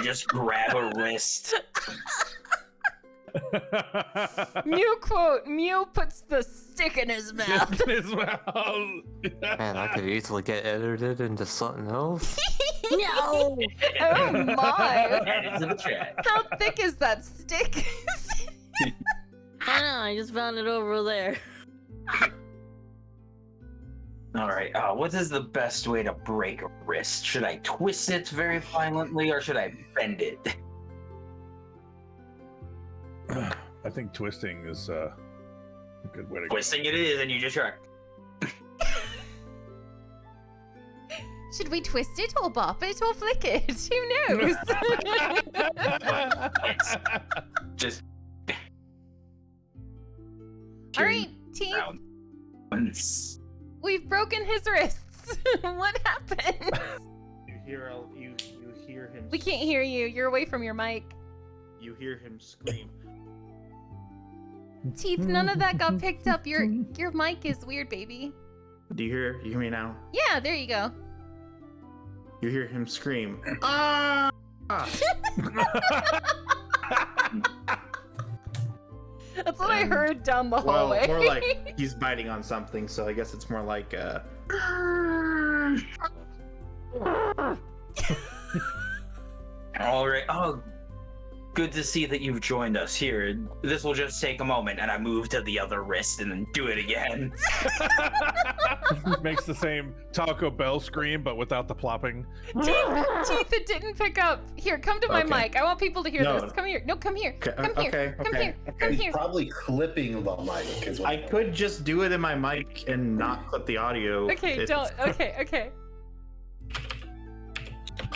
just grab a wrist. Mew quote, Mew puts the stick in his mouth. In his mouth. Man, I could easily get edited into something else. No! Oh my! Add it to the chat. How thick is that stick? I know, I just found it over there. All right. What is the best way to break a wrist? Should I twist it very violently or should I bend it? I think twisting is a good way to go. Twisting it is, and you just try. Should we twist it or bop it or flick it? Who knows? Just. All right, team. Once. We've broken his wrists. What happened? You hear him. We can't hear you. You're away from your mic. You hear him scream. Teeth, none of that got picked up. Your mic is weird, baby. Do you hear me now? Yeah, there you go. You hear him scream. That's what I heard down the Well, hallway. more like he's biting on something, so I guess it's more like All right. Oh, good to see that you've joined us here. This will just take a moment, and I move to the other wrist and then do it again. Makes the same Taco Bell scream, but without the plopping. Teeth, it didn't pick up. Here, come to my Okay. mic. I want people to hear No. this. Come here. No, come here. Okay, Come here. okay, Come okay, here. okay. Come He's here. probably clipping the mic. Is what I could just do it in my mic and not clip the audio. Okay, It's- don't. Okay.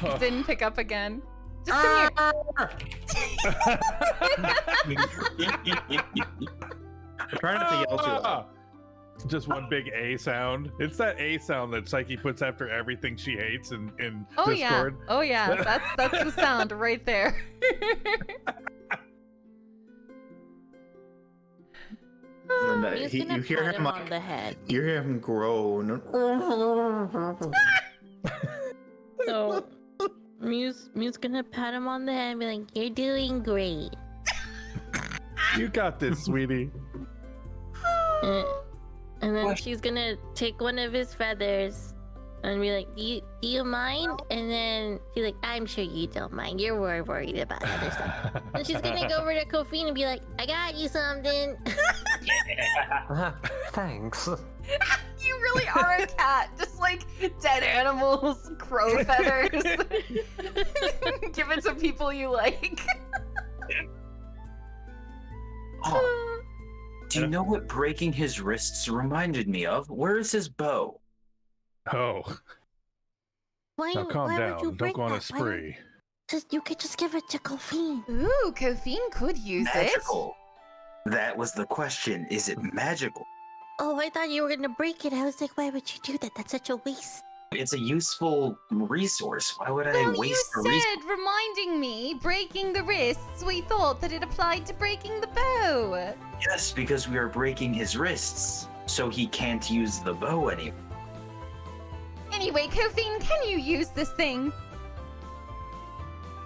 It didn't pick up again. Just come Try not to yell too loud. Just one big A sound. It's that A sound that Psyche puts after everything she hates in Oh Discord. yeah. Oh yeah. That's the sound right there. And, He's you gonna hear pat him him on like, the head. you hear him groan. So, Mew's gonna pat him on the head and be like, "You're doing great." You got this, sweetie. And then she's gonna take one of his feathers and be like, do you mind? And then she's like, I'm sure you don't mind. You're worried about other stuff. And she's gonna go over to Kofi and be like, I got you something. Thanks. You really are a cat. Just like dead animals, crow feathers. Give it to people you like. Oh, do you know what breaking his wrists reminded me of? Where is his bow? Oh, Why, now calm why would you down. Don't break go on a that? Why spree. you could just give it to Kofi. Ooh, Kofi could use Magical. That was the question. Is it magical? Oh, I thought you were gonna break it. I was like, why would you do that? That's such a waste. It's a useful resource. Why would it. I Well, you waste a resource? said, reminding me, breaking the wrists. We thought that it applied to breaking the bow. Yes, because we are breaking his wrists, so he can't use the bow anymore. Anyway, Kofi, can you use this thing?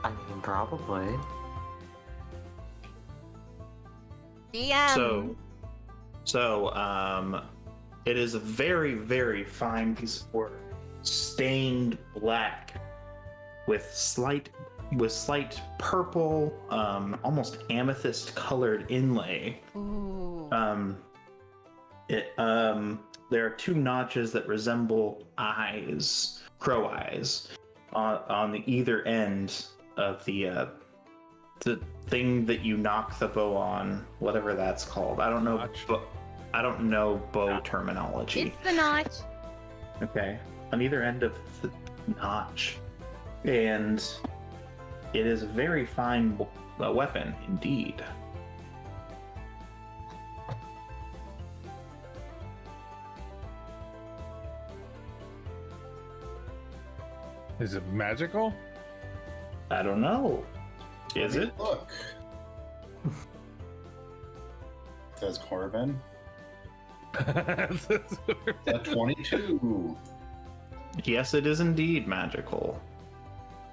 I mean, probably. DM. So, it is a very, very fine piece of work, stained black, with slight purple, almost amethyst colored inlay. Ooh. There are two notches that resemble eyes, crow eyes, on the either end of the thing that you knock the bow on, whatever that's called. I don't know. Notch. I don't know bow terminology. It's the notch. Okay, on either end of the notch, and it is a very fine weapon indeed. Is it magical? I don't know. Is it? Look. Says Corvin. A 22. Yes, it is indeed magical.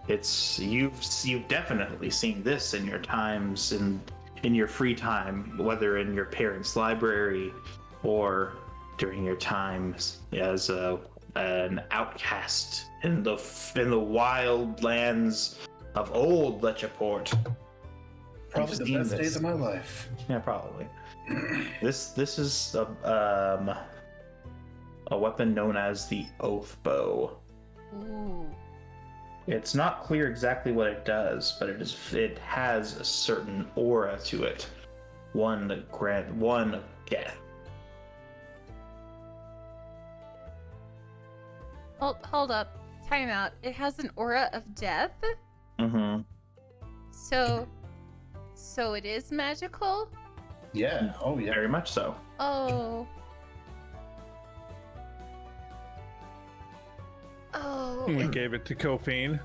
You've definitely seen this in your times in your free time, whether in your parents' library or during your times as an outcast in the wild lands of old Lechaport. Probably the best days of my life. Yeah, probably. This is a weapon known as the Oath Bow. Ooh. It's not clear exactly what it does, but it has a certain aura to it. One of death. Hold up. Time out. It has an aura of death? Mm-hmm. So it is magical? Yeah. Oh, yeah. Very much so. Oh. Oh. We gave it to Kofian.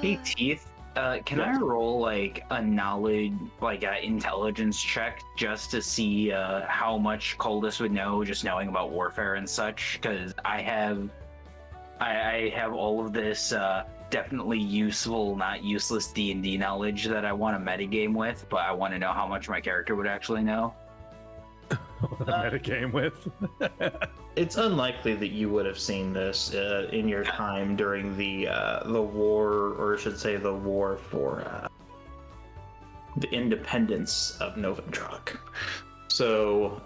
Hey, Teeth. Can I roll like a knowledge, like an intelligence check, just to see how much Coldus would know, just knowing about warfare and such? Because I have all of this definitely useful, not useless D&D knowledge that I want to metagame with, but I want to know how much my character would actually know. Metagame with. It's unlikely that you would have seen this in your time during the war, or I should say the war for the independence of Novichok. So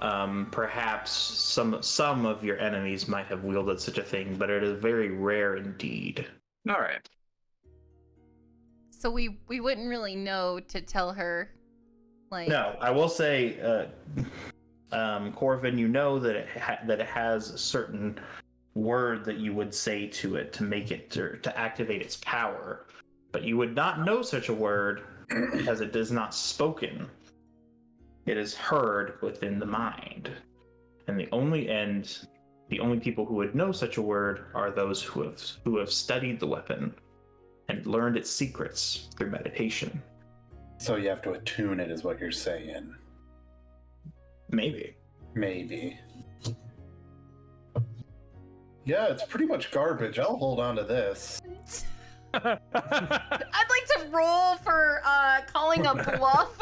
perhaps some of your enemies might have wielded such a thing, but it is very rare indeed. All right. So we wouldn't really know to tell her, like. No, I will say, Corvin, you know that it has a certain word that you would say to it to make it to activate its power, but you would not know such a word because it is not spoken. It is heard within the mind, and the only people who would know such a word are those who have studied the weapon and learned its secrets through meditation. So you have to attune it, is what you're saying. Maybe. Yeah, it's pretty much garbage. I'll hold on to this. I'd like to roll for calling a bluff.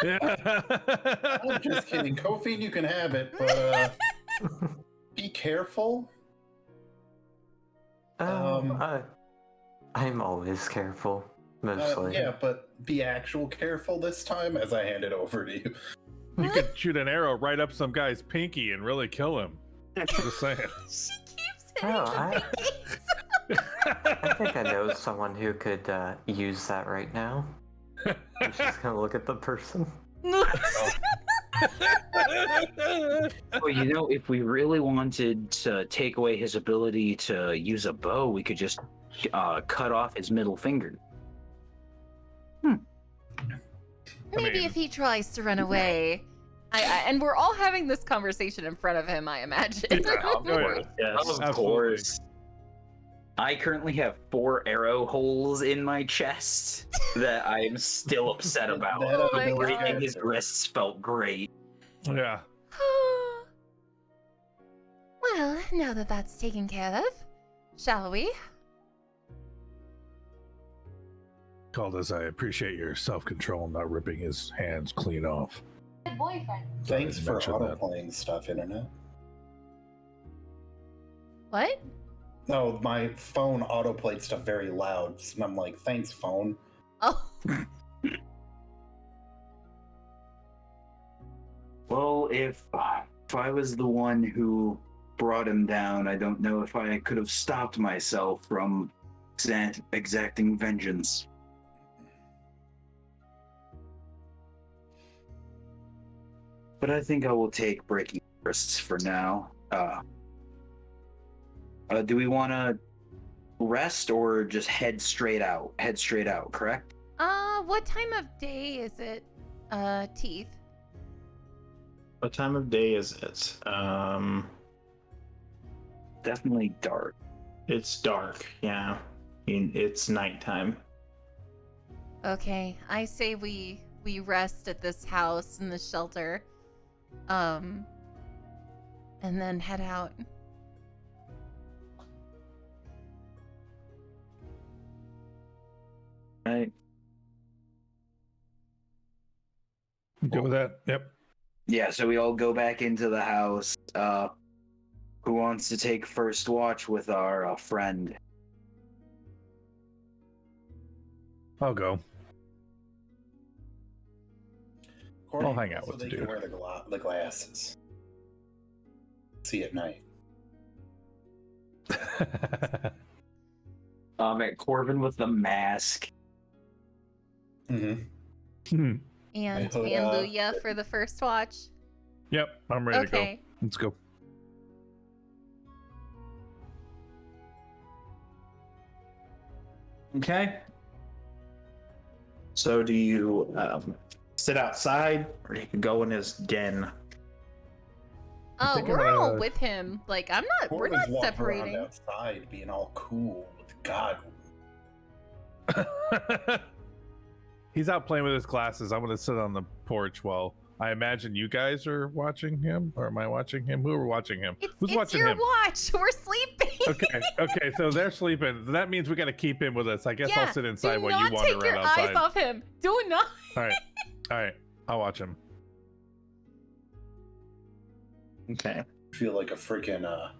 I'm just kidding. Kofi, you can have it, but be careful. I'm always careful, mostly. Yeah, but be actual careful this time as I hand it over to you. You could shoot an arrow right up some guy's pinky and really kill him. Just saying. She keeps hitting Oh, the pinkies. I think I know someone who could use that right now. I'm just gonna look at the person. Well, if we really wanted to take away his ability to use a bow, we could just cut off his middle finger. Maybe if he tries to run away. And we're all having this conversation in front of him, I imagine. Of course. Yes. Of course. I currently have 4 arrow holes in my chest that I'm still upset about. Oh my Breaking God. his wrists felt great. Yeah. Well, now that that's taken care of, shall we? Caldas, I appreciate your self-control and not ripping his hands clean off. Good boyfriend. Thanks to for mention that. auto-playing stuff, Internet. What? No, my phone auto-played stuff very loud, and I'm like, thanks, phone. Oh. Well, if if I was the one who brought him down, I don't know if I could have stopped myself from exacting vengeance. But I think I will take breaking wrists for now. Do we want to rest or just head straight out? Head straight out, correct? What time of day is it, Teeth? What time of day is it? Definitely dark. It's dark, yeah. It's nighttime. Okay, I say we rest at this house in the shelter, and then head out. Right. Go with that. Yep. Yeah, so we all go back into the house. Who wants to take first watch with our friend? I'll go. I'll hang out so with the they can dude. wear the glasses. See at night. At Corbin with the mask. Mm-hmm. And hood and up. Luya for the first watch. Yep, I'm ready to go. Okay. Let's go. Okay. So do you sit outside, or you can go in his den? Oh, think we're I'm all gonna- with him. Like we're Corbin's not walking separating. around outside, being all cool with goggles. He's out playing with his glasses. I'm gonna sit on the porch while I imagine you guys are watching him, or am I watching him? Who are watching him? Who's It's watching your him? watch. We're sleeping. Okay, so they're sleeping. That means we gotta keep him with us. I guess Yeah, I'll sit inside do while not you wander take your around outside. eyes off him. Do not. All right, I'll watch him. Okay. Feel like a freaking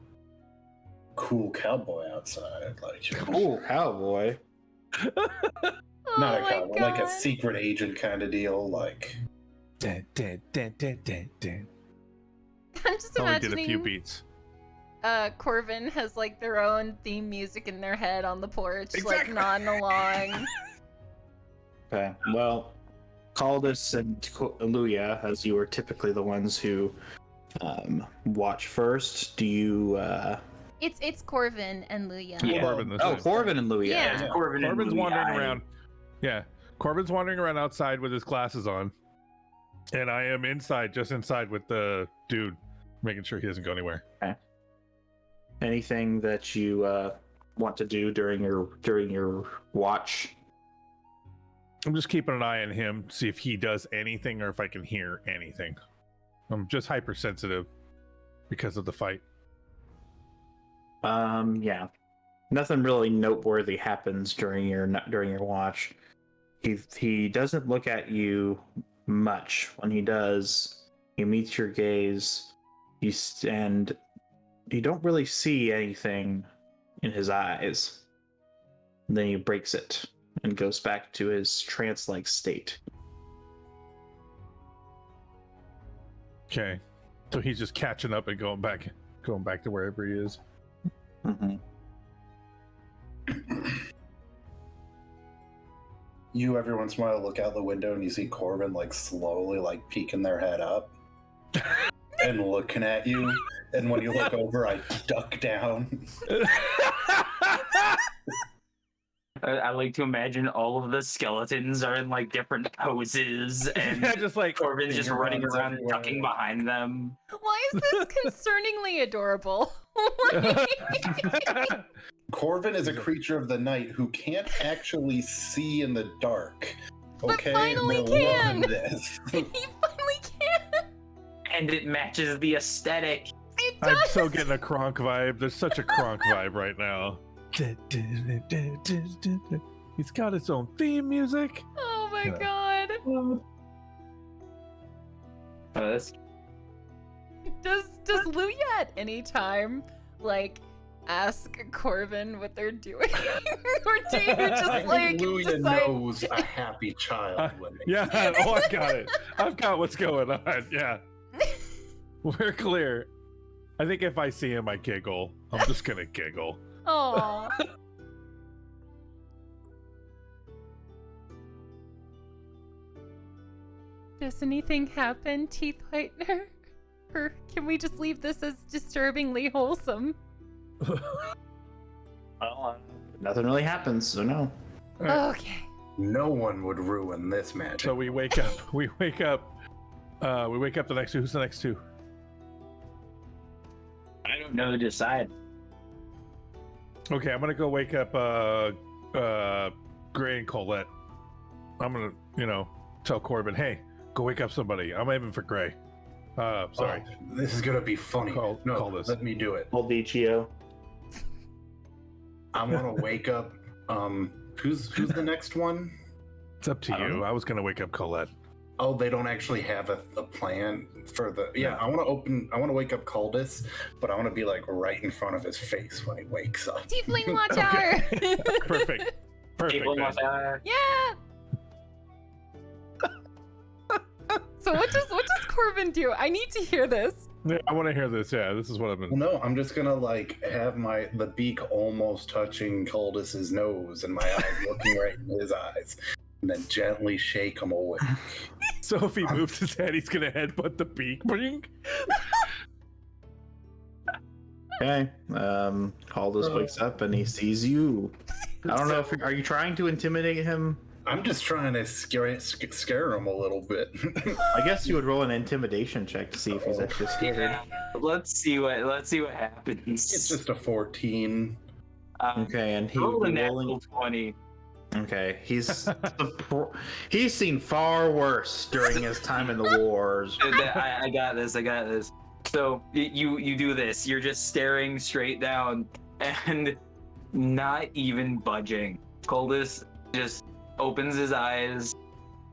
cool cowboy outside, like Cool cowboy. Oh not a my cowboy, god. like a secret agent kind of deal. Like Dun, dun, dun, dun, dun, dun. I'm just Only did a few imagining beats. Corvin has like their own theme music in their head on the porch, Exactly. like nodding along. Okay. Well, Caldus and Luya, as you are typically the ones who watch first, do you It's Corvin and Luya. Yeah. Corbin this way. Corbin and Luya. Yeah. Corbin and Corbin's Louis, wandering around. Yeah, Corbin's wandering around outside with his glasses on, and I am inside, just inside with the dude, making sure he doesn't go anywhere. Anything that you want to do during your watch? I'm just keeping an eye on him, see if he does anything or if I can hear anything. I'm just hypersensitive because of the fight. Yeah. Nothing really noteworthy happens during your watch. He doesn't look at you much. When he does, he meets your gaze. And you don't really see anything in his eyes. And then he breaks it and goes back to his trance-like state. Okay, so he's just catching up and going back to wherever he is. Mm-hmm. you, every once in a while, look out the window and you see Corbin like slowly like peeking their head up and looking at you. And when you look over, I duck down. I like to imagine all of the skeletons are in like different poses, and Yeah, just like Corbin's just finger running guns around everywhere. ducking behind them. Why is this concerningly adorable? Corbin is a creature of the night who can't actually see in the dark. But Okay, finally we're can. loving this. He finally can. And it matches the aesthetic. It I'm does. so getting a Kronk vibe. There's such a Kronk vibe right now. He's got his own theme music. Oh my Yeah. god. That's Does Luya at any time like ask Corbin what they're doing, or do you I just think like Luya decide? knows a happy child when they Yeah, oh, I got it. I've got what's going on. Yeah. We're clear. I think if I see him, I giggle. I'm just gonna giggle. Oh. Does anything happen, Teeth Whitener? Or can we just leave this as disturbingly wholesome? Well, nothing really happens, so no. Okay. No one would ruin this magic. So we wake up. We wake up the next two. Who's the next two? I don't know to decide. Okay, I'm gonna go wake up Gray and Colette. I'm gonna, tell Corbin, hey, go wake up somebody. I'm aiming for Gray. Sorry. Oh, this is gonna be funny. Call this. Let me do it. Moldicio. I'm gonna wake up. Who's the next one? It's up to I don't you. know. I was gonna wake up Colette. Oh, they don't actually have a plan for the. Yeah, I want to wake up Caldus, but I want to be like right in front of his face when he wakes up. Tiefling watch hour! Perfect. Perfect. then. Yeah! So what does Corbin do? I need to hear this. Yeah, I want to hear this. Yeah, this is what I've Well, been. no, I'm just gonna like have the beak almost touching Caldus's nose and my eyes looking right in his eyes, and then gently shake him away. So if he moves his head, he's gonna headbutt the beak. Brink. Okay. Caldus wakes up and he sees you. I don't know if are you trying to intimidate him? I'm just trying to scare him a little bit. I guess you would roll an intimidation check to see if he's actually scared. Let's see what happens. It's just a 14. Okay, and he roll would a be rolling. natural 20. Okay, he's seen far worse during his time in the wars. I got this. So you do this. You're just staring straight down and not even budging. Coldus just opens his eyes,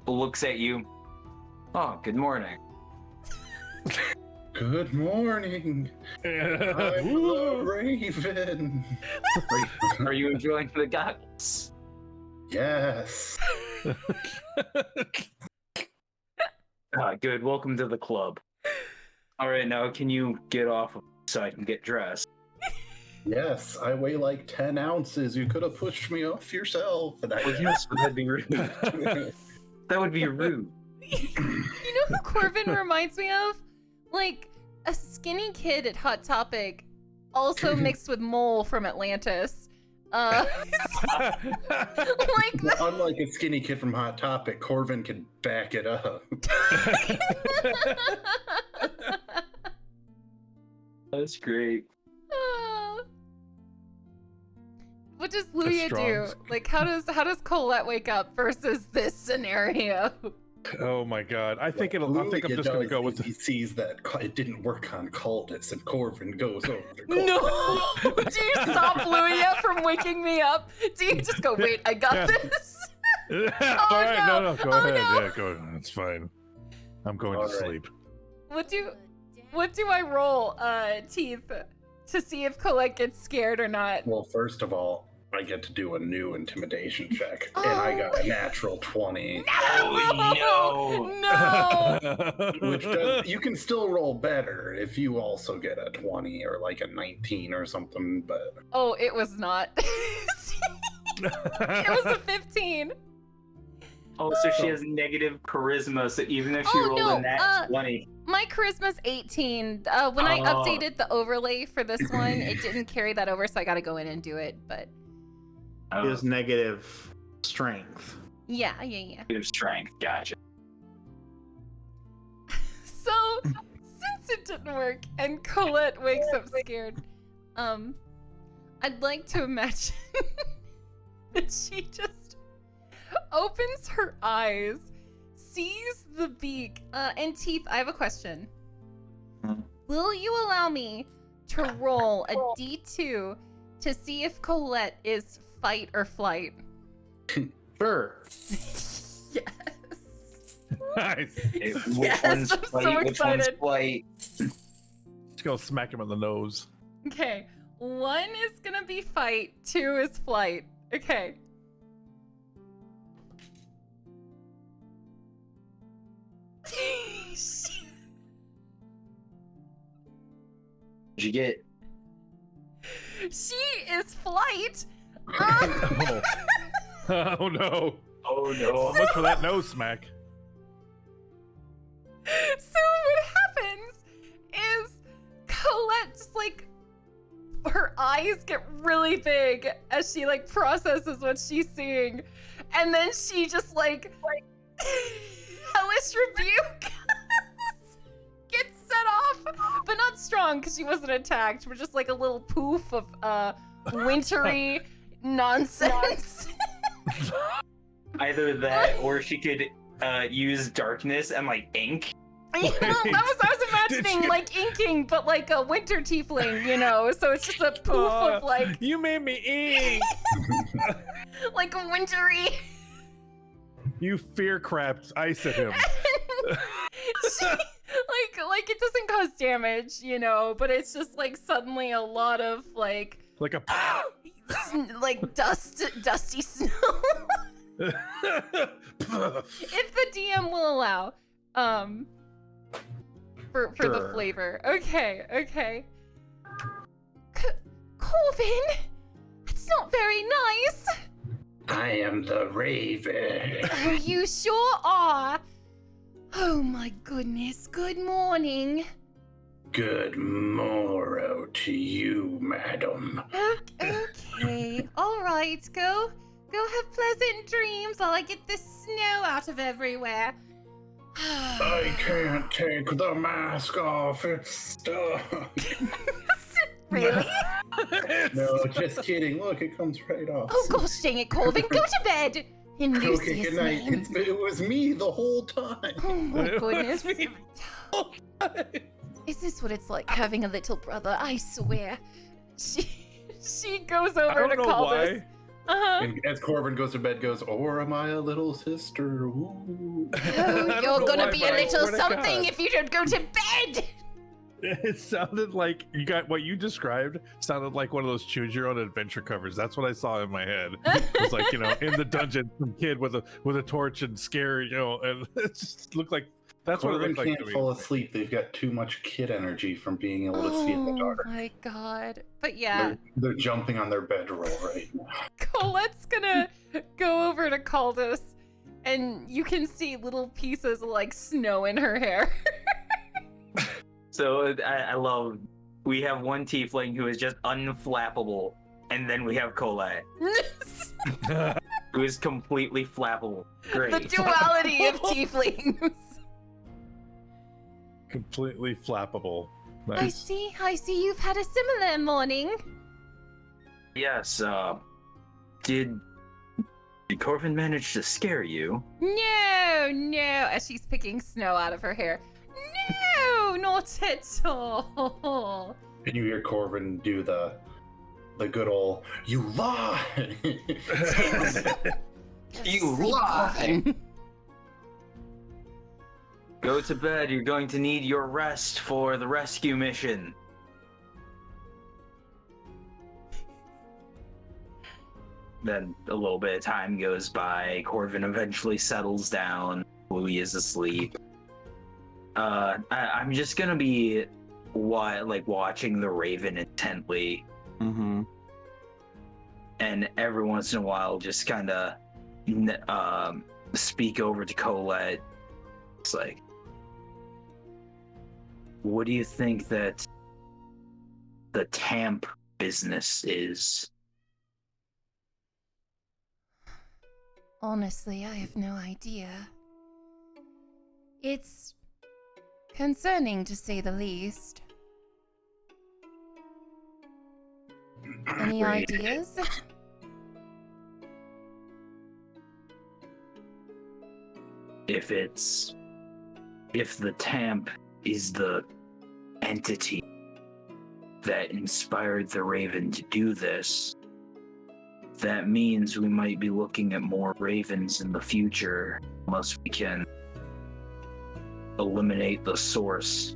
looks at you. Oh, good morning. Good morning. I'm the Raven. Are you enjoying the goggles? Yes. Good. Welcome to the club. All right, now can you get off so I can get dressed? Yes, I weigh like 10 ounces. You could have pushed me off yourself. And Well, yes, but that'd be rude. That would be rude. You know who Corbin reminds me of? Like a skinny kid at Hot Topic, also mixed with Mole from Atlantis. Like that. Unlike a skinny kid from Hot Topic, Corvin can back it up. That's great. What does Luya do? Like, how does Colette wake up versus this scenario? Oh my god! I think I'm just gonna go with. He sees that it didn't work on Caldus, and Corvin goes over to Caldus. No! Do you stop Luya from waking me up? Do you just go, wait, I got Yeah. this? All right, no. no, go Oh, ahead. no. Yeah, go. It's fine. I'm going All to right. sleep. What do I roll, Teeth, to see if Colette gets scared or not? Well, first of all, I get to do a new intimidation check, and I got a natural 20. Oh, No! Which does, you can still roll better if you also get a 20 or like a 19 or something, but Oh, it was not. It was a 15. Oh, so she has negative charisma, so even if she Oh, rolled no, a nat 20. My charisma's 18. When I Oh. updated the overlay for this one, it didn't carry that over, so I gotta go in and do it. But He has negative strength. yeah. Negative strength, gotcha. So, since it didn't work and Colette wakes up scared, I'd like to imagine that she just opens her eyes, sees the beak, and Teeth, I have a question. Hmm. Will you allow me to roll a d2 to see if Colette is fight or flight? Sure. Yes. Nice. Which Yes, one's I'm so flight? Which one's excited. flight? Let's go smack him on the nose. Okay, 1 is gonna be fight, 2 is flight. Okay. What'd you get? She is flight. Oh. Oh no. Oh no. So much for that nose smack. So what happens is Colette just like her eyes get really big as she like processes what she's seeing, and then she just like hellish rebuke gets set off, but not strong because she wasn't attacked, but just like a little poof of wintry nonsense. Either that, or she could use darkness and like ink. Well, I was imagining like inking, but like a winter tiefling, you know. So it's just a poof of like You made me ink. like a wintry. You fear crapped ice at him. like it doesn't cause damage, you know, but it's just like suddenly a lot of like Like a like dusty snow. If the DM will allow, for the Sure. flavor. Okay. Corvin, that's not very nice. I am the Raven. Oh, you sure are. Oh my goodness. Good morning. Good morrow to you, madam. Okay. All right. Go have pleasant dreams while I get this snow out of everywhere. I can't take the mask off. It's stuck. Really? No, just kidding. Look, it comes right off. Oh gosh dang it, Corvin. Go to bed. In Okay, Lucius' good night. name. It was me the whole time. Oh my goodness. me. Is this what it's like having a little brother? I swear. She goes I over don't to know Caldas. why. And as Corbin goes to bed, goes, "Or am I a little sister?" Ooh. Oh, don't you're know gonna why, be but a I little swear to something God. if you don't go to bed. It sounded like you got what you described sounded like one of those choose your own adventure covers. That's what I saw in my head. It was like, you know, in the dungeon, some kid with a torch and scare, you know, and it just looked like that's what it Corbin looked like can't to me. fall asleep. They've got too much kid energy from being able to see in the Oh dark. my god. But yeah, They're jumping on their bedroll right now. Colette's gonna go over to Caldas, and you can see little pieces of like snow in her hair. So I love. We have one tiefling who is just unflappable, and then we have Colette, who is completely flappable. Great. The duality of tieflings. Completely flappable. I Nice. see you've had a similar morning. Yes. Did Corvin manage to scare you? No, as she's picking snow out of her hair. No, not at all. And you hear Corbin do the good old "you lie." You Sleep, lie. Corvin. Go to bed. You're going to need your rest for the rescue mission. Then a little bit of time goes by. Corvin eventually settles down. Louis is asleep. I'm just gonna be watching the Raven intently, Mm-hmm. and every once in a while, just kind of speak over to Colette. It's like, what do you think that the Tamp business is? Honestly, I have no idea. It's concerning to say the least. Any ideas? If the Tamp is the entity that inspired the Raven to do this, that means we might be looking at more Ravens in the future unless we can eliminate the source.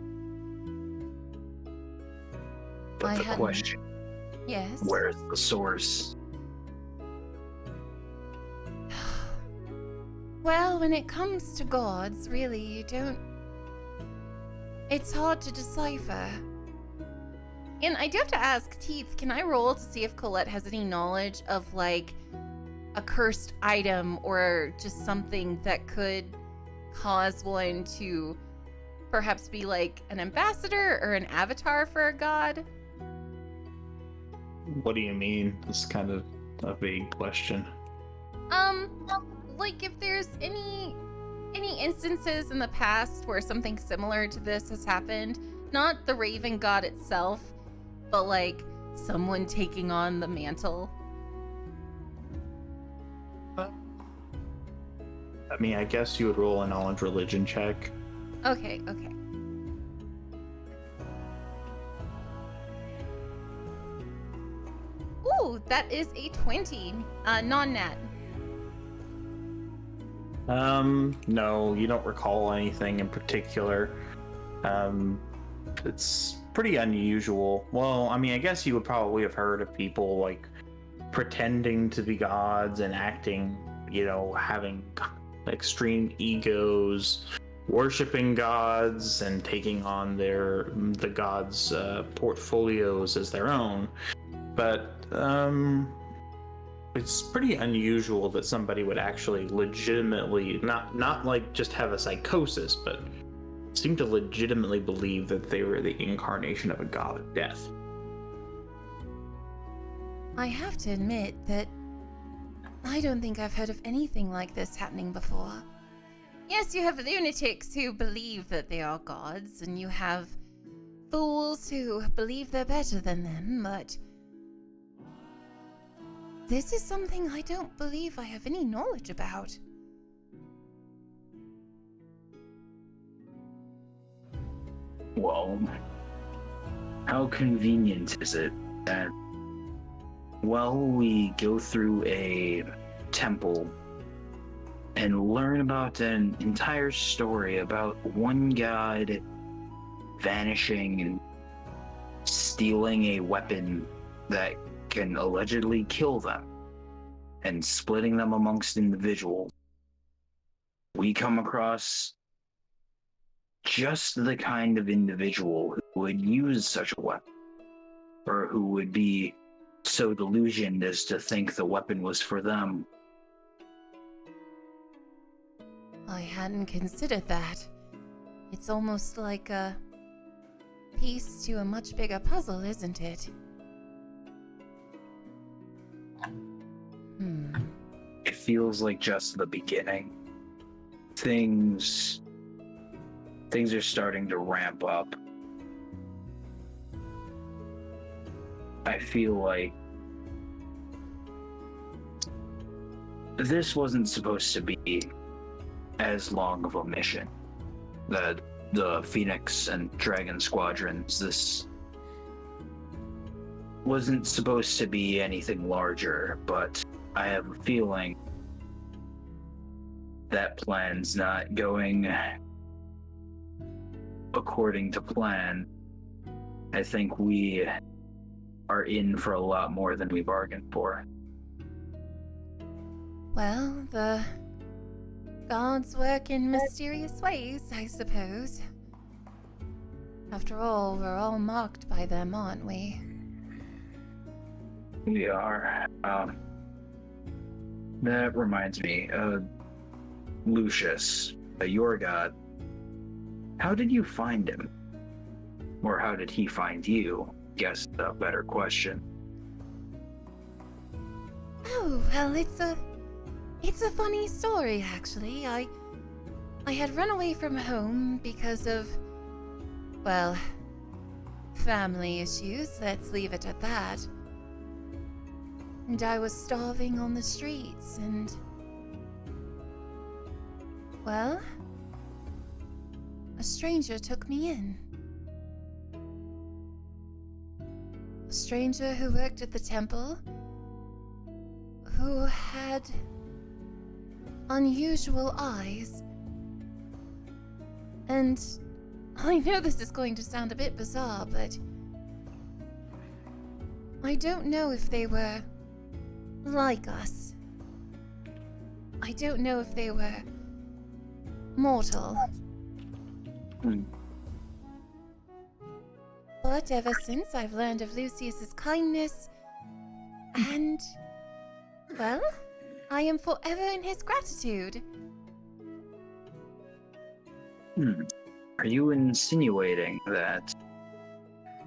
But I the hadn't- question, Yes. where's the source? Well, when it comes to gods, really, you don't. It's hard to decipher. And I do have to ask, Teeth, can I roll to see if Colette has any knowledge of, like, a cursed item or just something that could cause one to perhaps be, like, an ambassador or an avatar for a god? What do you mean? It's kind of a vague question. Like, if there's any instances in the past where something similar to this has happened, not the Raven God itself, but like someone taking on the mantle. I mean, I guess you would roll a knowledge religion check. Okay. Ooh, that is a 20, non-nat. No, you don't recall anything in particular. It's pretty unusual. Well, I mean, I guess you would probably have heard of people like pretending to be gods and acting, having extreme egos, worshiping gods and taking on the gods' portfolios as their own. But it's pretty unusual that somebody would actually legitimately not like just have a psychosis, but seem to legitimately believe that they were the incarnation of a god of death. I have to admit that I don't think I've heard of anything like this happening before. Yes, you have lunatics who believe that they are gods, and you have fools who believe they're better than them, but this is something I don't believe I have any knowledge about. Well, how convenient is it that while we go through a temple and learn about an entire story about one god vanishing and stealing a weapon that can allegedly kill them and splitting them amongst individuals, we come across just the kind of individual who would use such a weapon, or who would be so delusioned as to think the weapon was for them. I hadn't considered that. It's almost like a piece to a much bigger puzzle, isn't it? It feels like just the beginning. Things are starting to ramp up. I feel like this wasn't supposed to be as long of a mission. The Phoenix and Dragon squadrons, this wasn't supposed to be anything larger, but I have a feeling that plan's not going according to plan. I think we are in for a lot more than we bargained for. Well, the gods work in mysterious ways, I suppose. After all, we're all marked by them, aren't we? We are. That reminds me, Lucius, your god. How did you find him? Or how did he find you? Guess the better question. Oh, well, it's a funny story, actually. I had run away from home because of, well, family issues, let's leave it at that. And I was starving on the streets, and, well, a stranger took me in. A stranger who worked at the temple, who had unusual eyes. And I know this is going to sound a bit bizarre, but I don't know if they were like us. I don't know if they were mortal. But but ever since I've learned of Lucius's kindness, and, well, I am forever in his gratitude. Are you insinuating that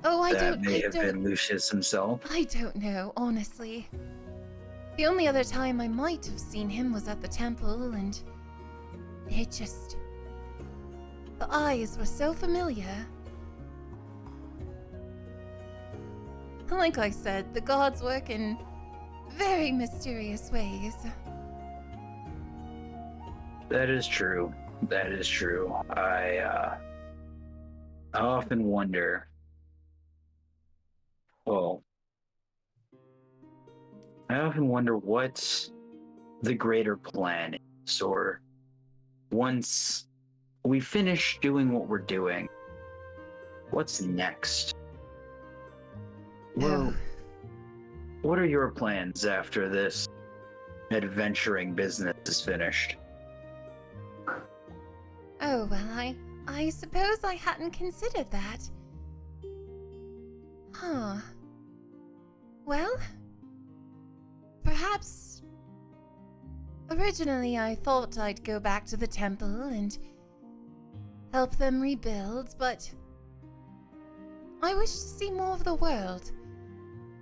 Oh, I may have been Lucius himself? I don't know, honestly. The only other time I might have seen him was at the temple, and it just... the eyes were so familiar. Like I said, the gods work in very mysterious ways. That is true. That is true. I often wonder. Well, I often wonder what the greater plan is, or once we finish doing what we're doing, what's next? Oh. What are your plans after this adventuring business is finished? Oh, well, I suppose I hadn't considered that. Huh. Well, perhaps... originally I thought I'd go back to the temple and help them rebuild, but I wish to see more of the world.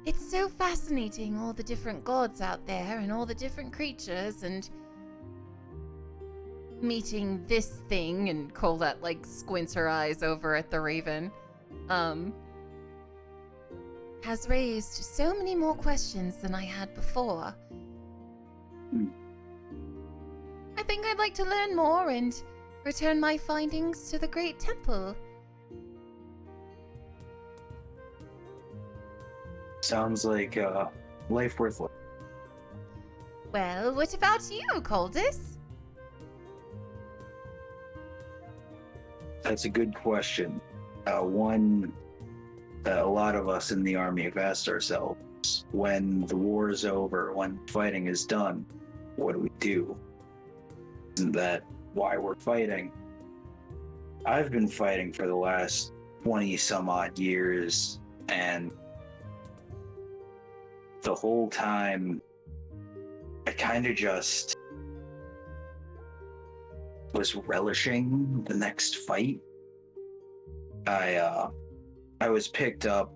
It's so fascinating, all the different gods out there and all the different creatures, and meeting this thing, and Colette like squints her eyes over at the raven, has raised so many more questions than I had before. I think I'd like to learn more and return my findings to the Great Temple. Sounds like life worth living. Well, what about you, Coldus? That's a good question. One a lot of us in the army have asked ourselves, when the war is over, when fighting is done, what do we do? Isn't that why we're fighting? I've been fighting for the last 20 some odd years, and the whole time I kind of just was relishing the next fight. I was picked up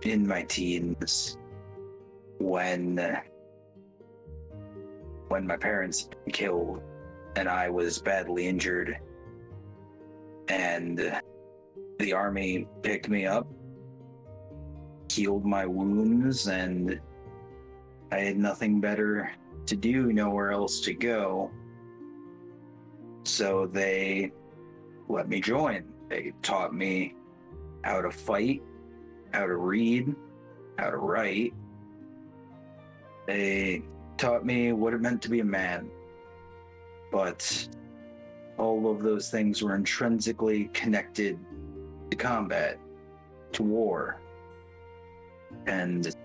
in my teens when my parents were killed and I was badly injured, and the army picked me up, healed my wounds, and I had nothing better to do, nowhere else to go. So they let me join. They taught me how to fight, how to read, how to write. They taught me what it meant to be a man. But all of those things were intrinsically connected to combat, to war. And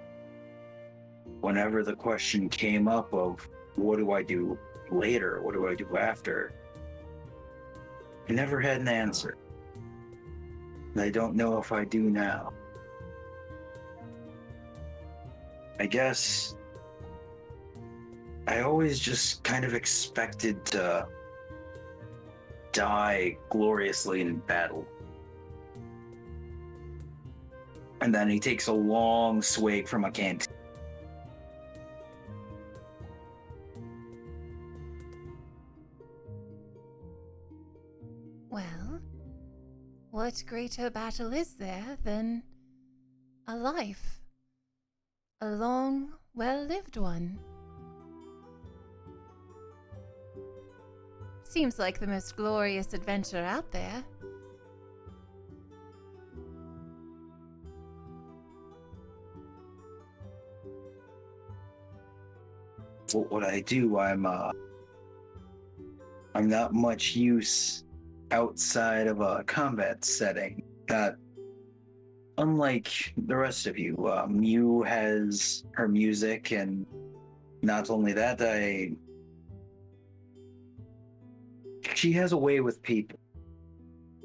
whenever the question came up of what do I do later, what do I do after, I never had an answer. And I don't know if I do now. I guess I always just kind of expected to die gloriously in battle. And then he takes a long swig from a canteen. Well, what greater battle is there than a life? A long, well-lived one. Seems like the most glorious adventure out there. What I do, I'm not much use outside of a combat setting. Unlike the rest of you, Mew has her music, and not only that, she has a way with people.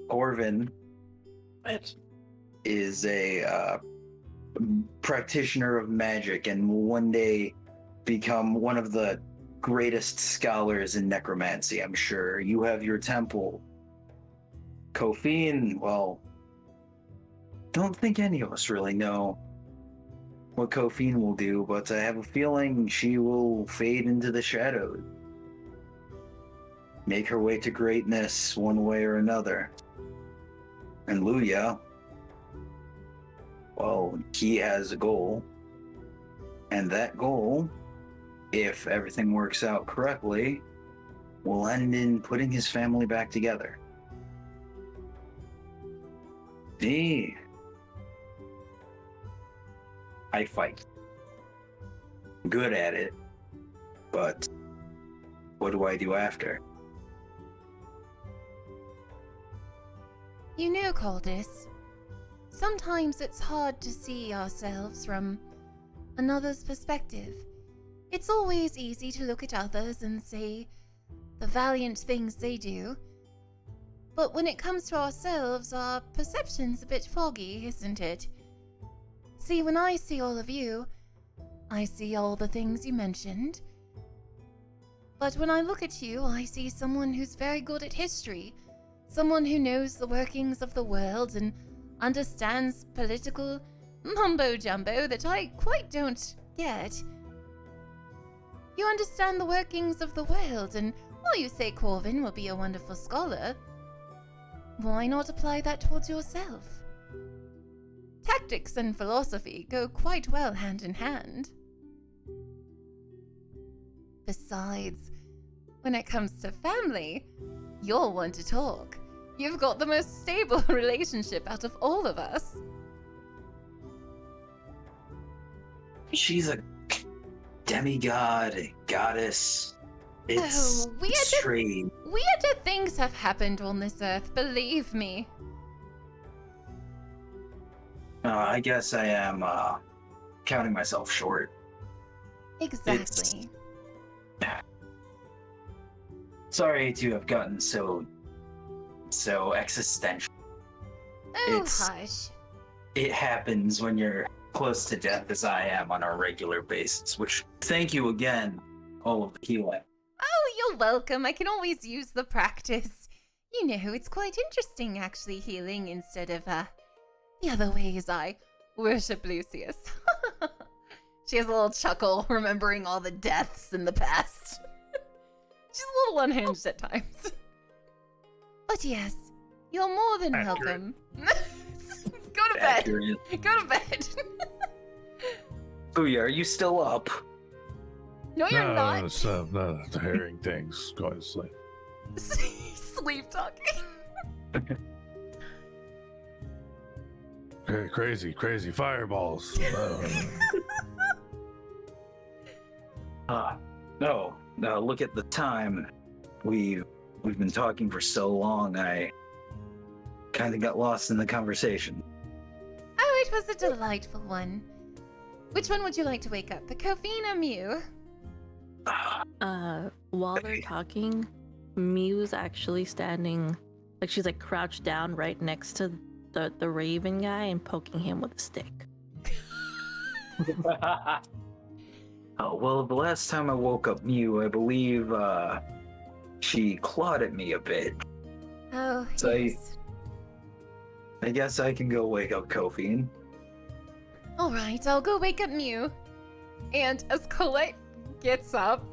Orvin, is a practitioner of magic and will one day become one of the greatest scholars in necromancy, I'm sure. You have your temple. Kofian, well, don't think any of us really know what Kofian will do, but I have a feeling she will fade into the shadows. Make her way to greatness one way or another. And Luya, well, he has a goal. And that goal, if everything works out correctly, will end in putting his family back together. Me, I fight. Good at it, but what do I do after? You know, Coldus, sometimes it's hard to see ourselves from another's perspective. It's always easy to look at others and say the valiant things they do. But when it comes to ourselves, our perception's a bit foggy, isn't it? See, when I see all of you, I see all the things you mentioned. But when I look at you, I see someone who's very good at history, someone who knows the workings of the world and understands political mumbo-jumbo that I quite don't get. You understand the workings of the world, and while you say Corvin will be a wonderful scholar, why not apply that towards yourself? Tactics and philosophy go quite well hand in hand. Besides, when it comes to family, you're one to talk. You've got the most stable relationship out of all of us. She's a demigod, a goddess. It's strange. Weirder things have happened on this earth, believe me. I guess I am counting myself short. Exactly. Sorry to have gotten so existential. Oh, hush. It happens when you're close to death as I am on a regular basis, which thank you again, all of the healing. Oh, you're welcome. I can always use the practice. You know, it's quite interesting actually healing instead of the other ways I worship Lucius. She has a little chuckle remembering all the deaths in the past. She's a little unhinged at times. But yes, you're more than welcome. Go to bed. Go to bed. Booyah, are you still up? No, you're not. No, the herring things. Go to sleep. Sleep talking. Crazy fireballs. No, look at the time. We've been talking for so long, I kind of got lost in the conversation. Oh, it was a delightful one. Which one would you like to wake up, the Kofian or Mew? While they're talking, Mew's actually standing, like she's like crouched down right next to the raven guy and poking him with a stick. Oh, well, the last time I woke up Mew, I believe she clawed at me a bit. Oh, So yes. I guess I can go wake up Kofian. Alright, I'll go wake up Mew. And as Colette gets up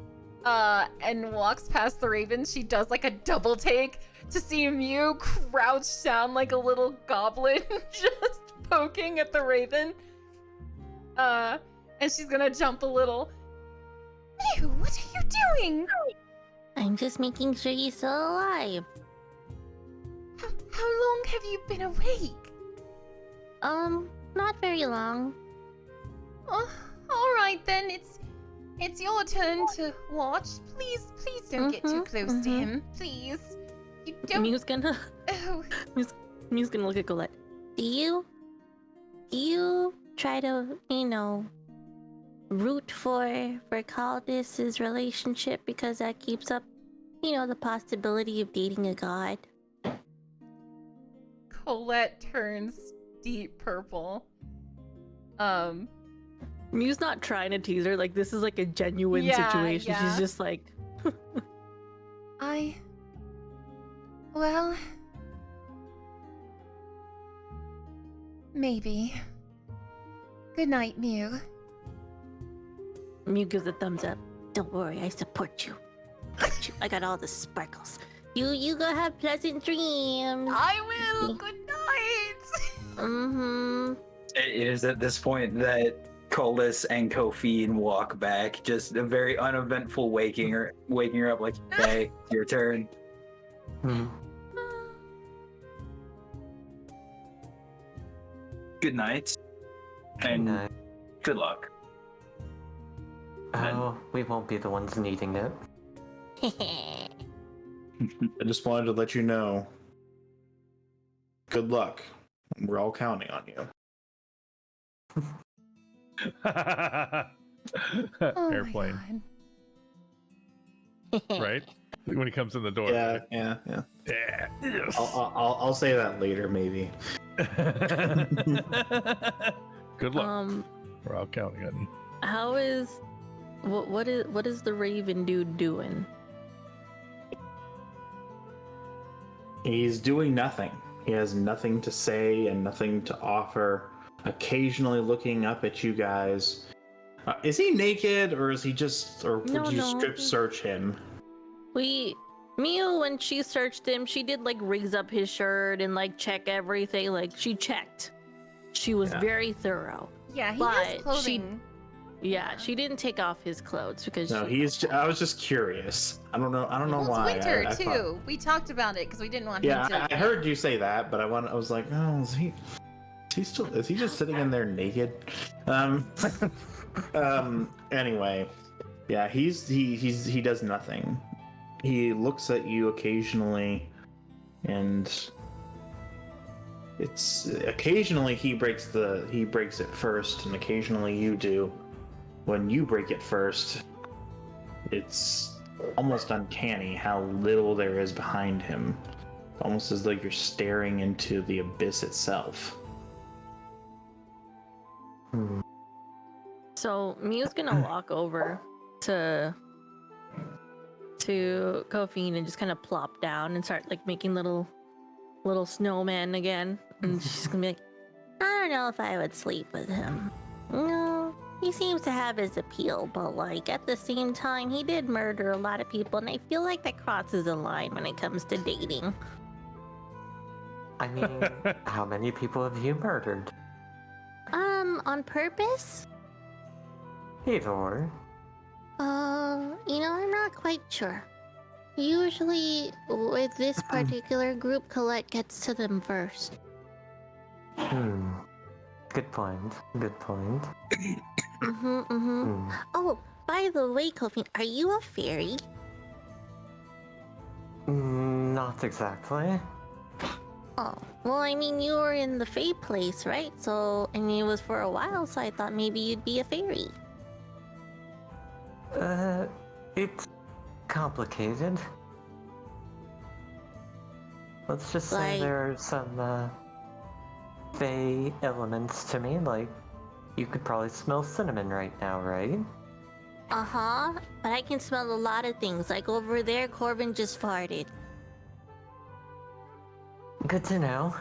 and walks past the raven, she does like a double take to see Mew crouched down like a little goblin just poking at the raven. And she's gonna jump a little. Mew, what are you doing? I'm just making sure you're still alive. How long have you been awake? Not very long. Oh, all right then. It's your turn to watch. Please don't get too close to him. Please. You don't. Mew's gonna Mew's gonna look at Colette. Do you try to, root for Caldus's relationship because that keeps up, the possibility of dating a god? Colette turns deep purple. Mew's not trying to tease her. Like, this is like a genuine Yeah, situation. yeah. She's just like, Well, maybe. Good night, Mew. Mew gives a thumbs up. Don't worry, I support you. I got all the sparkles. You go have pleasant dreams. I will. Good night. Mm-hmm. It is at this point that Coldus and Kofian walk back, just a very uneventful waking her up like, hey, your turn. Hmm. Good night. And Night. good luck. Oh, we won't be the ones needing it. I just wanted to let you know. Good luck. We're all counting on you. Oh Airplane, my God. right? When he comes in the door. Yeah. Yeah. Yes. I'll say that later, maybe. Good luck. We're all counting on you. How is what is the Raven dude doing? He's doing nothing. He has nothing to say and nothing to offer. Occasionally looking up at you guys. Is he naked, or is he just, or No, would you no. strip search him? Mew, when she searched him, she did like raise up his shirt and like check everything. Like she checked. She was Yeah. very thorough. Yeah, he But has clothing. Yeah, she didn't take off his clothes because No, I was just curious. I don't know Well, why. it's winter I too. thought- We talked about it because we didn't want him Yeah, to. I heard you say that, but I was like, oh, is he just sitting in there naked? Anyway, yeah, he does nothing. He looks at you occasionally, and it's occasionally he breaks it first, and occasionally you do. When you break it first, it's almost uncanny how little there is behind him. Almost as though you're staring into the abyss itself. So Mew's gonna walk over to Kofian and just kind of plop down and start like making little snowmen again. And she's gonna be like, I don't know if I would sleep with him. No, he seems to have his appeal, but like at the same time, he did murder a lot of people, and I feel like that crosses a line when it comes to dating. I mean, how many people have you murdered? On purpose? Either or. I'm not quite sure. Usually, with this particular group, Colette gets to them first. Good point. Good point. Oh, by the way, Kofi, are you a fairy? Not exactly. Oh, well, I mean, you were in the Fae place, right? So, I mean, it was for a while, so I thought maybe you'd be a fairy. It's complicated. Let's just say Like- there are some, Fae elements to me, like, you could probably smell cinnamon right now, right? Uh-huh, but I can smell a lot of things. Like over there, Corbin just farted. Good to know.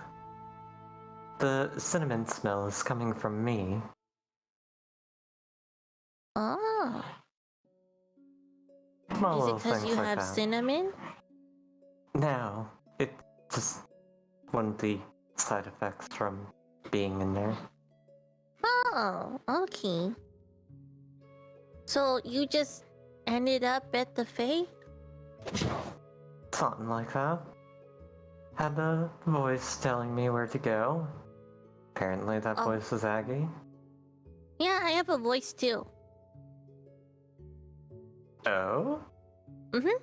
The cinnamon smell is coming from me. Oh. Small Is it little because things you like have that. cinnamon? No, it's just one of the side effects from being in there. Oh, okay. So you just ended up at the Fae? Something like that. Had a voice telling me where to go. Apparently that Oh. voice was Aggie. Yeah, I have a voice too. Oh? I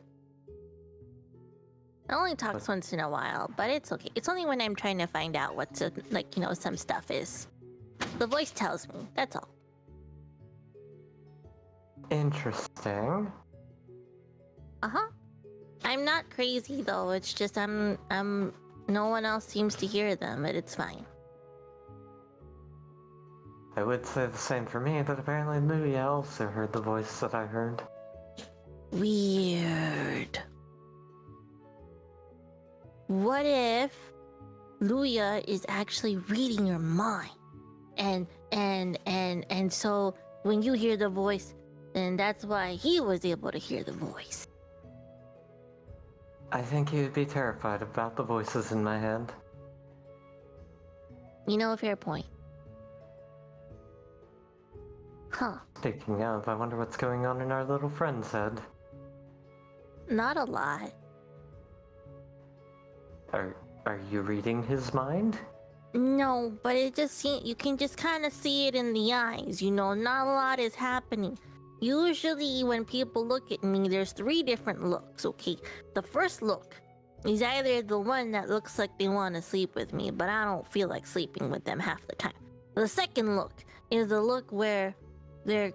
only talks once in a while, but it's okay. It's only when I'm trying to find out what some stuff is. The voice tells me, that's all. Interesting. Uh-huh. I'm not crazy though, it's just I'm no one else seems to hear them, but it's fine. I would say the same for me, but apparently Luya also heard the voice that I heard. Weird. What if Luya is actually reading your mind? And so when you hear the voice, then that's why he was able to hear the voice. I think you'd be terrified about the voices in my head. You know, a fair point. Huh. Speaking of, I wonder what's going on in our little friend's head. Not a lot. Are you reading his mind? No, but it just you can just kind of see it in the eyes, you know, not a lot is happening. Usually when people look at me, there's 3 different looks, okay? The first look is either the one that looks like they want to sleep with me, but I don't feel like sleeping with them half the time. The second look is the look where they're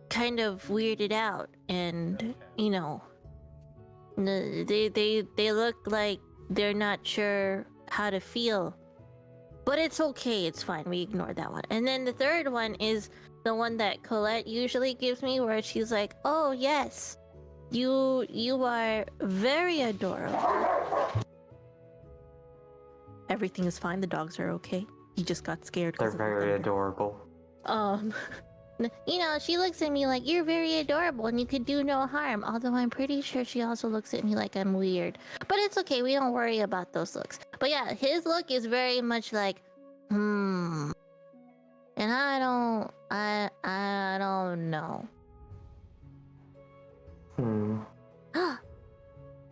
kind of weirded out and, you know, they look like they're not sure how to feel. But it's okay, it's fine, we ignore that one. And then the third one is the one that Colette usually gives me, where she's like, oh yes, you are very adorable. Everything is fine, the dogs are okay. He just got scared. They're very adorable. You know, she looks at me like, you're very adorable and you could do no harm. Although I'm pretty sure she also looks at me like I'm weird. But it's okay, we don't worry about those looks. But yeah, his look is very much like, And I don't know.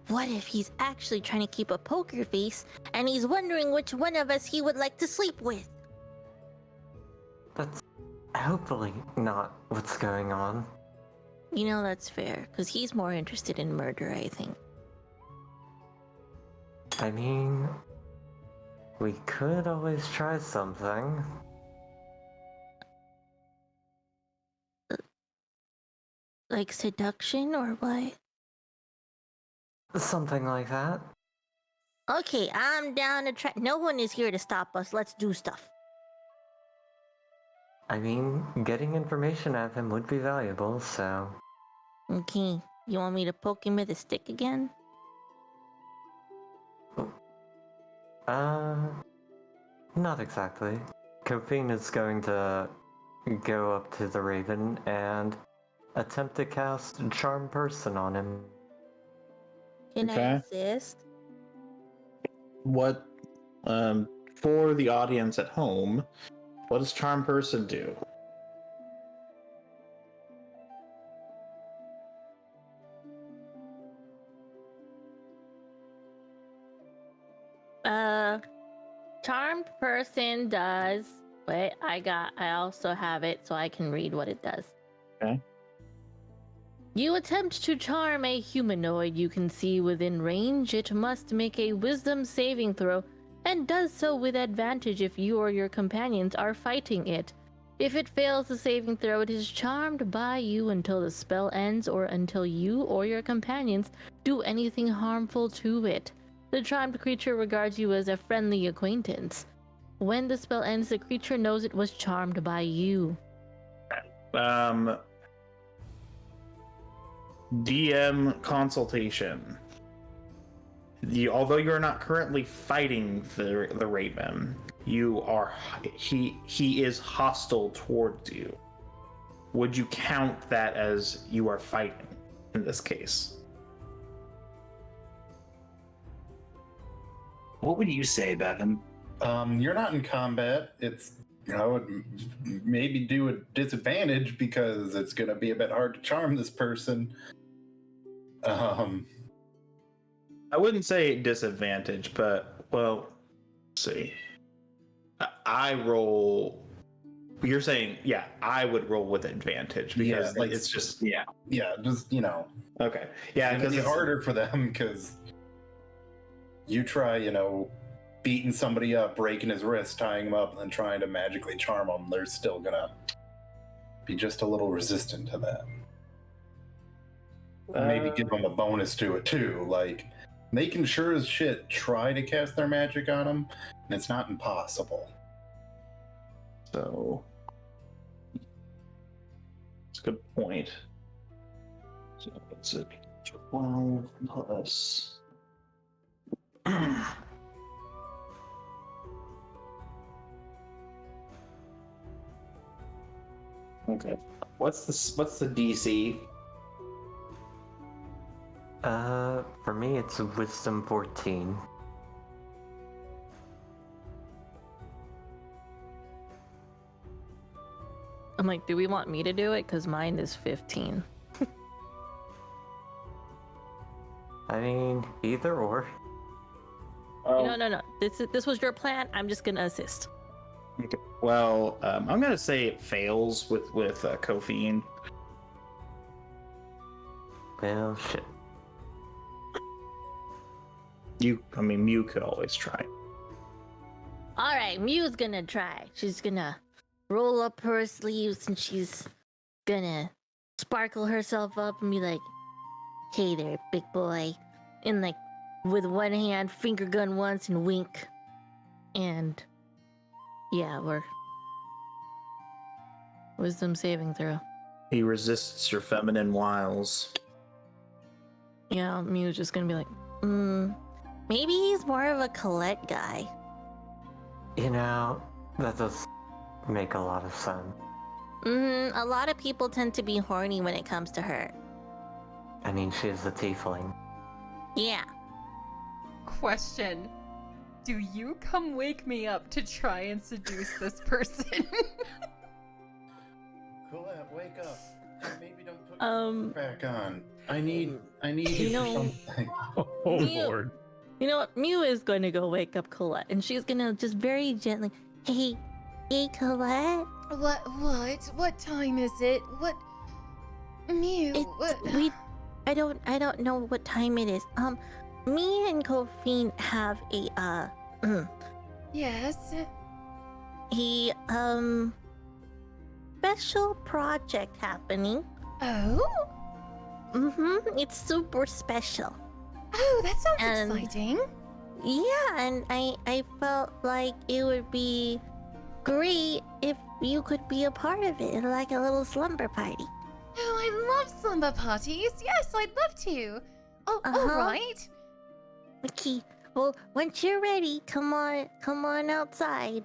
What if he's actually trying to keep a poker face and he's wondering which one of us he would like to sleep with? That's hopefully not what's going on. You know, that's fair, because he's more interested in murder, I think. I mean, we could always try something. Like seduction or what? Something like that. Okay, I'm down to try. No one is here to stop us. Let's do stuff. I mean, getting information out of him would be valuable, so... Okay, you want me to poke him with a stick again? Not exactly. Kofin is going to go up to the Raven and attempt to cast Charm Person on him. Can I assist? What, for the audience at home, what does Charm Person do? Charmed Person does... Wait, I also have it so I can read what it does. Okay. You attempt to charm a humanoid you can see within range. It must make a wisdom saving throw and does so with advantage if you or your companions are fighting it. If it fails the saving throw, it is charmed by you until the spell ends or until you or your companions do anything harmful to it. The charmed creature regards you as a friendly acquaintance. When the spell ends, the creature knows it was charmed by you. DM consultation. Although you are not currently fighting the Raven, he is hostile towards you. Would you count that as you are fighting in this case? What would you say, Bevan? You're not in combat. It's, I would maybe do a disadvantage because it's going to be a bit hard to charm this person. I wouldn't say disadvantage, but, well, let's see. I roll... You're saying, yeah, I would roll with advantage because Yeah, like, it's just... Yeah, just, Okay. Yeah, because it's harder for them because you try, beating somebody up, breaking his wrist, tying him up, and then trying to magically charm him, they're still going to be just a little resistant to that. Maybe give them a bonus to it too. Like, they can sure as shit try to cast their magic on him, and it's not impossible. So, That's a good point. So it's a 12 plus. Okay. What's the DC? For me, it's Wisdom 14. I'm like, do we want me to do it? Because mine is 15. I mean, either or. No. This was your plan. I'm just gonna assist. Okay. Well, I'm gonna say it fails with caffeine. Well, shit. Mew could always try. All right, Mew's gonna try. She's gonna roll up her sleeves and she's gonna sparkle herself up and be like, "Hey there, big boy," and like with one hand, finger gun once and wink, and yeah, we're wisdom saving throw. He resists your feminine wiles. Yeah, Mew's just gonna be like, maybe he's more of a Colette guy. You know, that does make a lot of sense. A lot of people tend to be horny when it comes to her. I mean, she's a tiefling. Yeah. Question. Do you come wake me up to try and seduce this person? Colette, wake up. Maybe don't put back on. I need You you know- for something. Oh Mew. Lord. You know what? Mew is going to go wake up Colette, and she's gonna just very gently, hey, Colette. What time is it? What? Mew, what? I don't know what time it is. Me and Kophine have Yes. a special project happening. Oh? It's super special. Oh, that sounds And- exciting. Yeah, and I felt like it would be great if you could be a part of it, like a little slumber party. Oh, I love slumber parties. Yes, I'd love to. Oh, all Uh-huh. right. Okay, well, once you're ready, come on outside.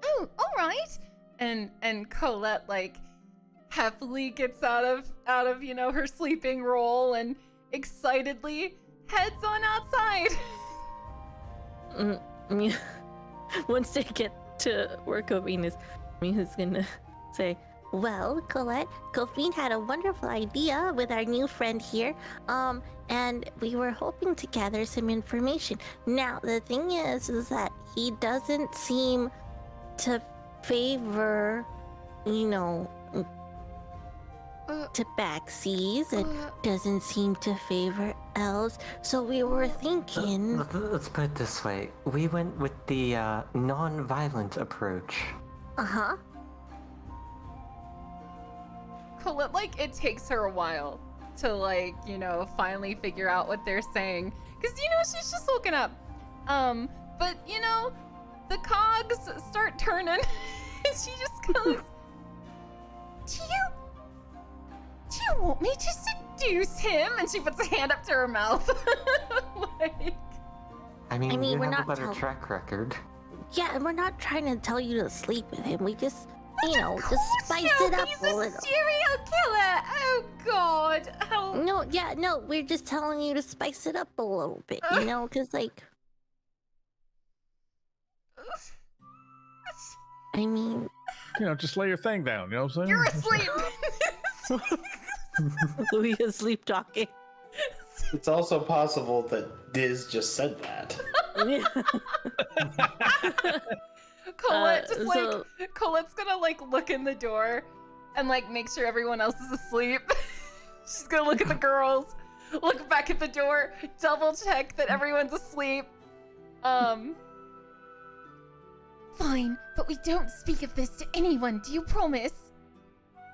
Oh, all right. And Colette like happily gets out of her sleeping role and excitedly heads on outside. Mew, once they get to where Kophine is, Mew's gonna say, well, Colette, Kophine had a wonderful idea with our new friend here, and we were hoping to gather some information. Now, the thing is that he doesn't seem to favor, tabaxis and doesn't seem to favor elves, so we were thinking... Let's put it this way. We went with the non-violent approach. Uh-huh. Colette, like, it takes her a while to, like, finally figure out what they're saying. Because, she's just woken up. But, the cogs start turning. And she just goes, Do you want me to seduce him? And she puts a hand up to her mouth. Like, I mean, we're you have not a better track record. Yeah, and we're not trying to tell you to sleep with him. We just, just spice it up he's a a little. serial killer. Oh, God. Oh. No, we're just telling you to spice it up a little bit, because, like, I mean... Just lay your thing down, you know what I'm saying? You're asleep. Louis is sleep talking. It's also possible that Diz just said that. Colette Colette's gonna like look in the door and like make sure everyone else is asleep. She's gonna look at the girls, look back at the door, double check that everyone's asleep. Fine, but we don't speak of this to anyone. Do you promise?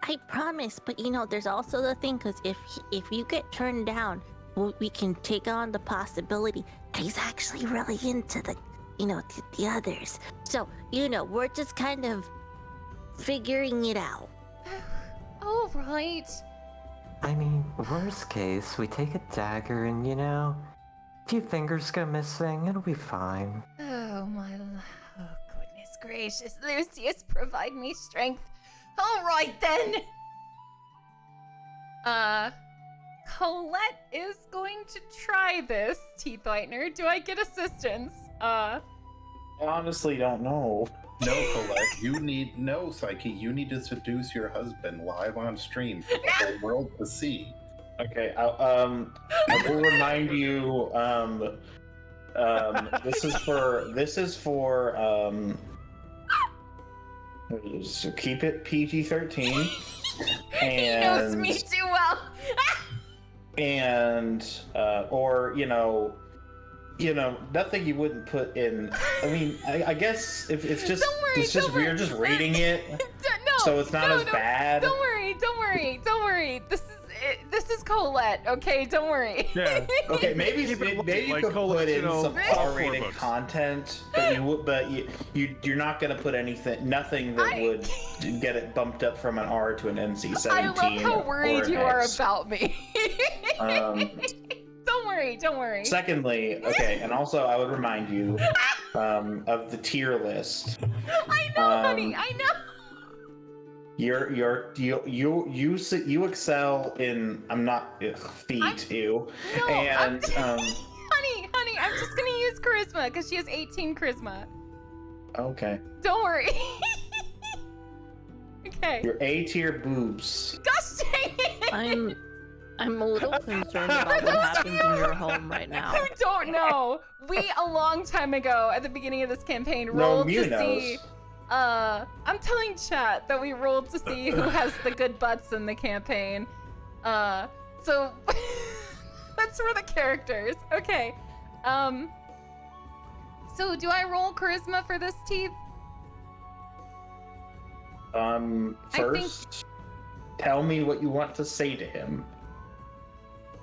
I promise, but there's also the thing, because if you get turned down, we can take on the possibility that he's actually really into the others. So, we're just kind of figuring it out. All right. I mean, worst case, we take a dagger and, a few fingers go missing, it'll be fine. Oh, oh, goodness gracious. Lucius, provide me strength. All right, then. Colette is going to try this, Teeth Whitener. Do I get assistance? I honestly don't know. No, Colette, no, Psyche, you need to seduce your husband live on stream for the whole world to see. Okay, I will remind you. This is for. So keep it PG-13. He knows me too well. And or nothing you wouldn't put in. I mean, I guess if it's just we're just reading it, so it's not as bad. Don't worry. This is Colette. Okay, don't worry. Yeah. Okay, maybe you could put in some R-rated books. content, but you're not gonna put nothing that would get it bumped up from an R to an NC-17. I love how worried you are about me. Don't worry. Secondly, okay, and also I would remind you of the tier list. I know, honey. I know. You excel in feet. Honey, I'm just gonna use charisma because she has 18 charisma. Okay. Don't worry. Okay. Your A tier boobs. Gosh dang it! I'm a little concerned about what happens in your home right now. Who don't know? We a long time ago at the beginning of this campaign rolled to see. I'm telling chat that we rolled to see who has the good butts in the campaign. So that's for the characters. Okay. So do I roll charisma for this, Teeth? First, tell me what you want to say to him.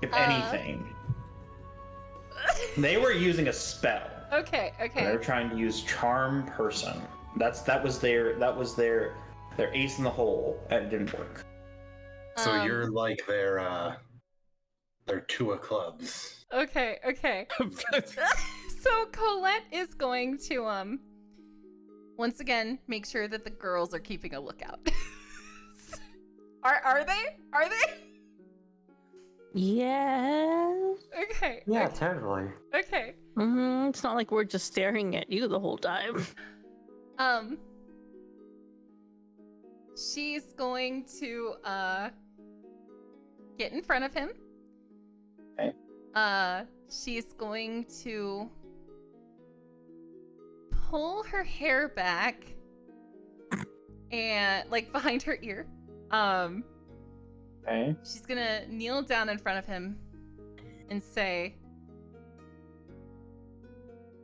If anything. They were using a spell. Okay. They were trying to use charm person. That was their ace in the hole, and it didn't work. So you're like their two of clubs. Okay. So Colette is going to once again make sure that the girls are keeping a lookout. Are they? Yes. Okay. Yeah, totally. Okay. It's not like we're just staring at you the whole time. She's going to get in front of him. Okay. She's going to pull her hair back and like behind her ear. Okay. She's gonna kneel down in front of him and say,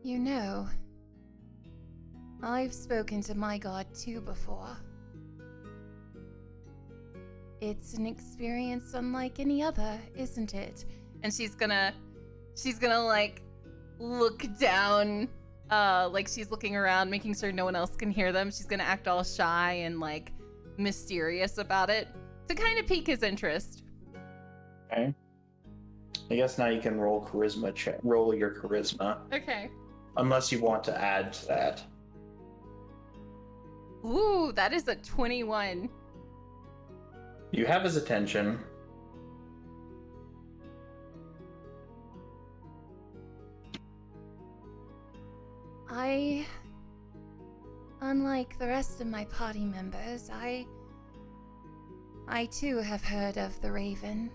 "You know, I've spoken to my god too before. It's an experience unlike any other, isn't it?" And she's gonna like look down, like she's looking around, making sure no one else can hear them. She's gonna act all shy and like mysterious about it to kind of pique his interest. Okay. I guess now you can roll charisma check. Roll your charisma. Okay. Unless you want to add to that. Ooh, that is a 21. You have his attention. Unlike the rest of my party members, I too have heard of the Raven.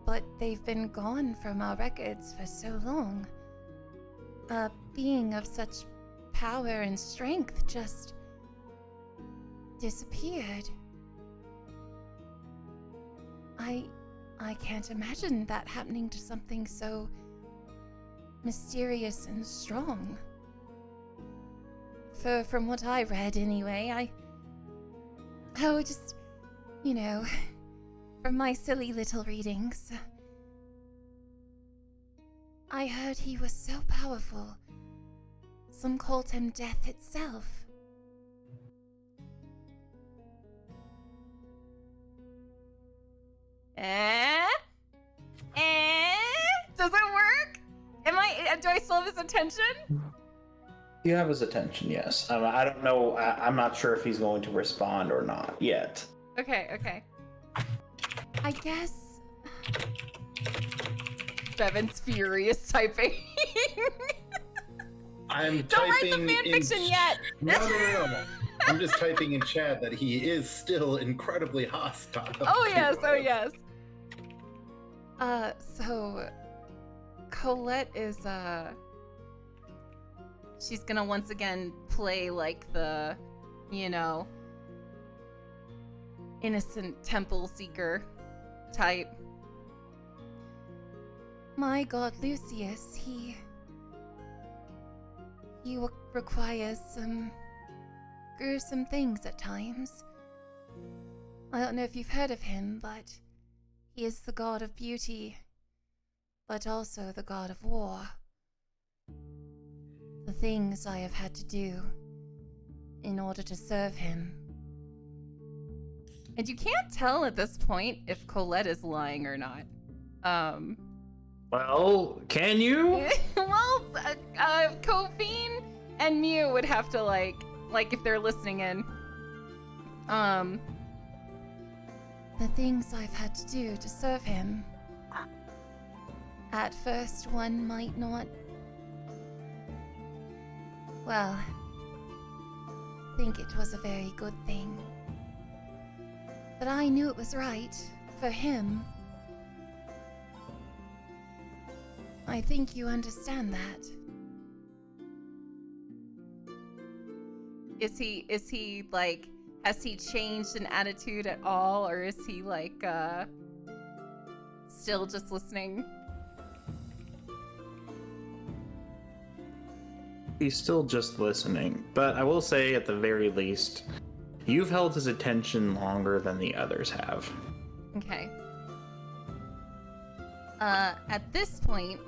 But they've been gone from our records for so long. A being of such power and strength just disappeared. I can't imagine that happening to something so mysterious and strong. From what I read anyway, just, from my silly little readings, I heard he was so powerful. Some called him death itself. Eh? Does it work? Do I still have his attention? You have his attention, yes. I don't know. I'm not sure if he's going to respond or not yet. Okay. I guess Bevan's furious typing. I'm Don't write the typing fanfiction yet. No. I'm just typing in chat that he is still incredibly hostile. Oh yes, to oh us. yes. So Colette is she's gonna once again play like the, innocent temple seeker type. My god, Lucius, he requires some gruesome things at times. I don't know if you've heard of him, but he is the god of beauty, but also the god of war. The things I have had to do in order to serve him. And you can't tell at this point if Colette is lying or not. Well, can you? Well, Kofine and Mew would have to like if they're listening in. The things I've had to do to serve him. At first, one might not, well, think it was a very good thing. But I knew it was right for him. I think you understand that. Is he like, has he changed in attitude at all, or is he like still just listening? He's still just listening, but I will say at the very least, you've held his attention longer than the others have. Okay. At this point,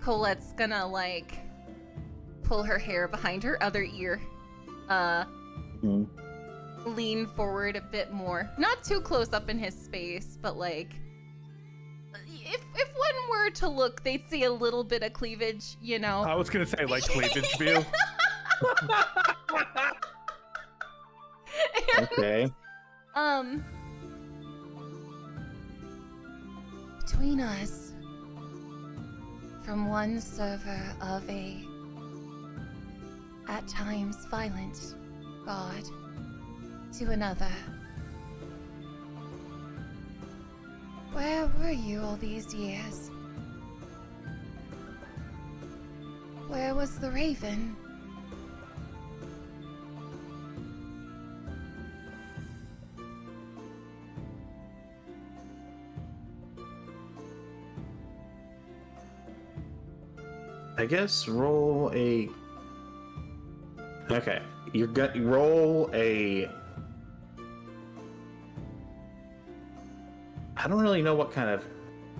Colette's gonna like pull her hair behind her other ear, lean forward a bit more, not too close up in his space, but like if one were to look, they'd see a little bit of cleavage, I was gonna say like cleavage view. Okay. Between us, from one server of a, at times violent, god, to another. Where were you all these years? Where was the Raven? I guess roll a. Okay, roll a. I don't really know what kind of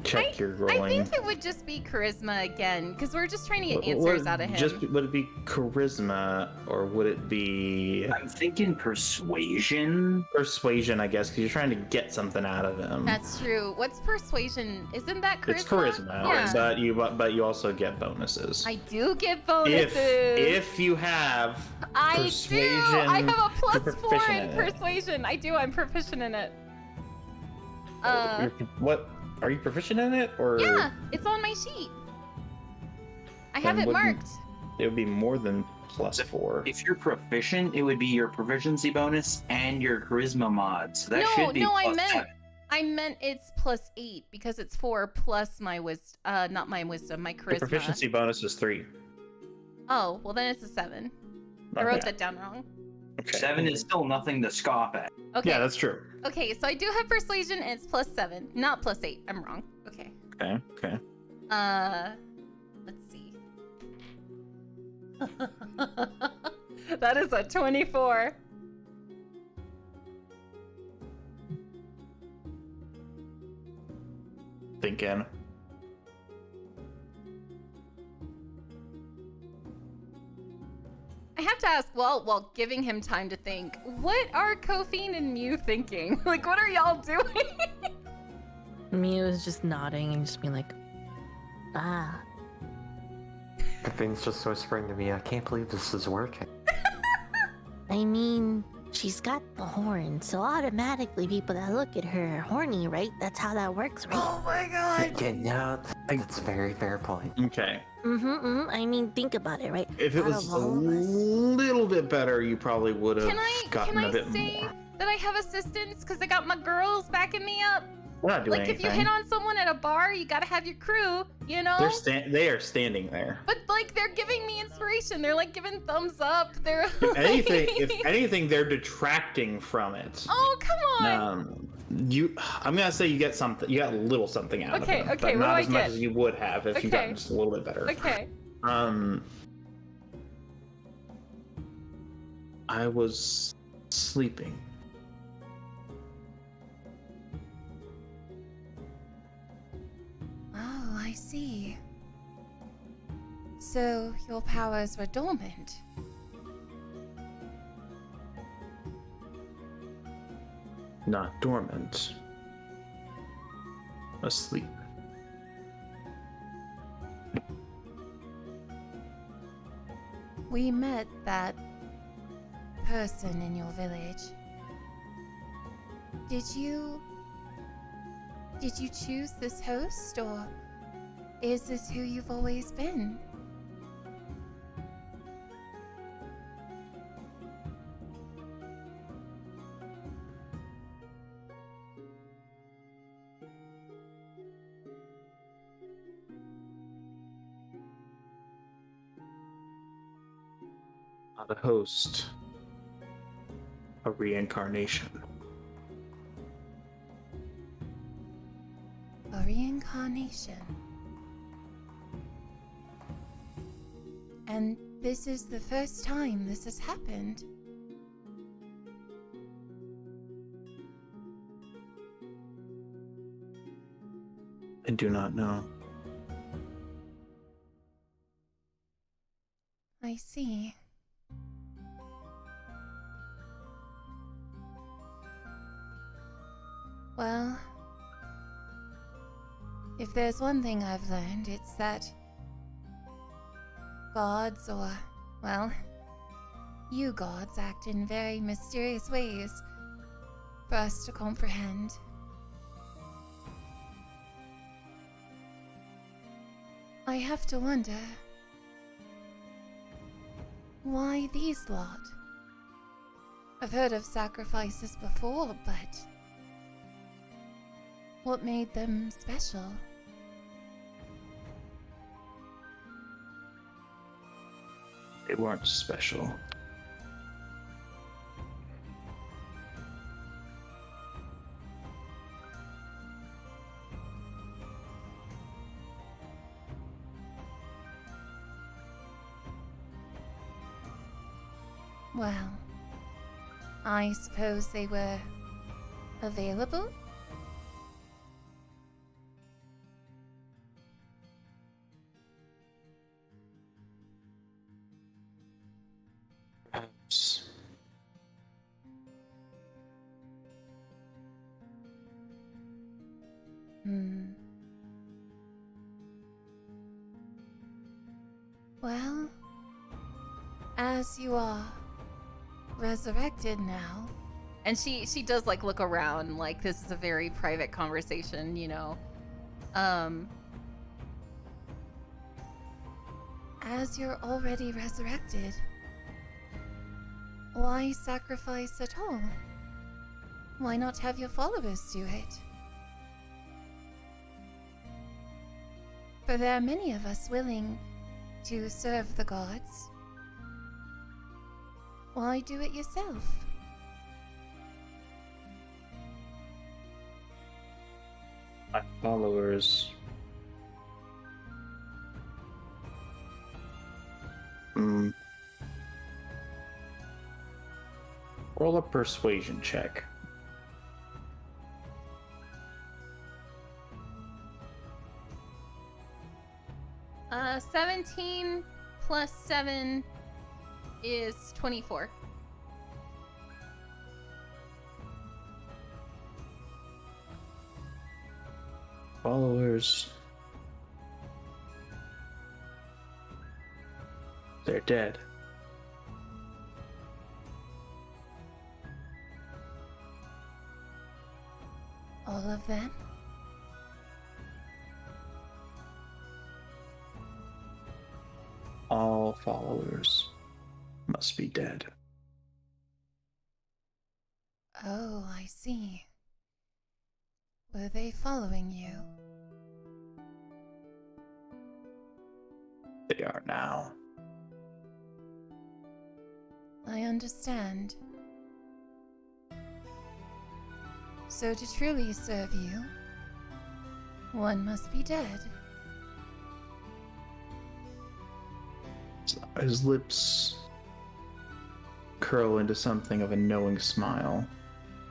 check you're rolling. I think it would just be charisma again, because we're just trying to get answers out of him. Would it be charisma, or would it be... I'm thinking persuasion. Persuasion, I guess, because you're trying to get something out of him. That's true. What's persuasion? Isn't that charisma? It's charisma, Yeah. but you also get bonuses. I do get bonuses. If you have persuasion, I have a plus you're 4 proficient in in it. persuasion. I do. I'm proficient in it. What? Are you proficient in it, or? Yeah, it's on my sheet. I have Then it wouldn't- marked. It would be more than +4. If you're proficient, it would be your proficiency bonus and your charisma mod. So that should be I meant it's +8 because it's 4 plus my wisdom. Not my wisdom, my The charisma. proficiency bonus is 3. Oh, well then it's a 7. I wrote that down wrong. Okay. 7 is still nothing to scoff at. Okay. Yeah, that's true. Okay, so I do have persuasion and it's +7, not +8. I'm wrong. Okay. Okay. Let's see. That is a 24. Thinking. I have have to ask, while giving him time to think, what are Kofian and Mew thinking? Like, what are y'all doing? Mew is just nodding and just being like, ah. Kofian's just whispering to me, I can't believe this is working. I mean, she's got the horn, so automatically people that look at her are horny, right? That's how that works, right? Oh my god. Yeah, no, that's a very fair point. Okay. I mean, think about it, right? If it Out was of a all of us. little bit better, you probably would have gotten Can a I bit say more. that I have assistance because I got my girls backing me up? We're not doing Like, if you anything. hit on someone at a bar, you gotta have your crew, you know? They are standing there. But like, they're giving me inspiration. They're like giving thumbs up. They're If anything, they're detracting from it. Oh, come on. I'm gonna say you get something. You got a little something out Okay, of them, okay, but what not do as I much get? as you would have if you got Okay. just a little bit better. Okay. I was sleeping. Oh, I see. So your powers were dormant. Not dormant. Asleep. We met that person in your village. Did you choose this host, or is this who you've always been? Not a host. A reincarnation. A reincarnation. And this is the first time this has happened. I do not know. I see. Well, if there's one thing I've learned, it's that gods, or, well, you gods act in very mysterious ways for us to comprehend. I have to wonder, why these lot? I've heard of sacrifices before, but what made them special? They weren't special. Well, I suppose they were available? Perhaps. Well, as you are resurrected now, and she does like look around like this is a very private conversation, you know. As you're already resurrected, why sacrifice at all? Why not have your followers do it? For there are many of us willing to serve the gods. Why do it yourself? My followers. Roll a persuasion check. 17 plus 7 is 24. Followers. They're dead. All of them? All followers must be dead. Oh, I see. Were they following you? They are now. I understand. So to truly serve you, one must be dead. His lips curl into something of a knowing smile.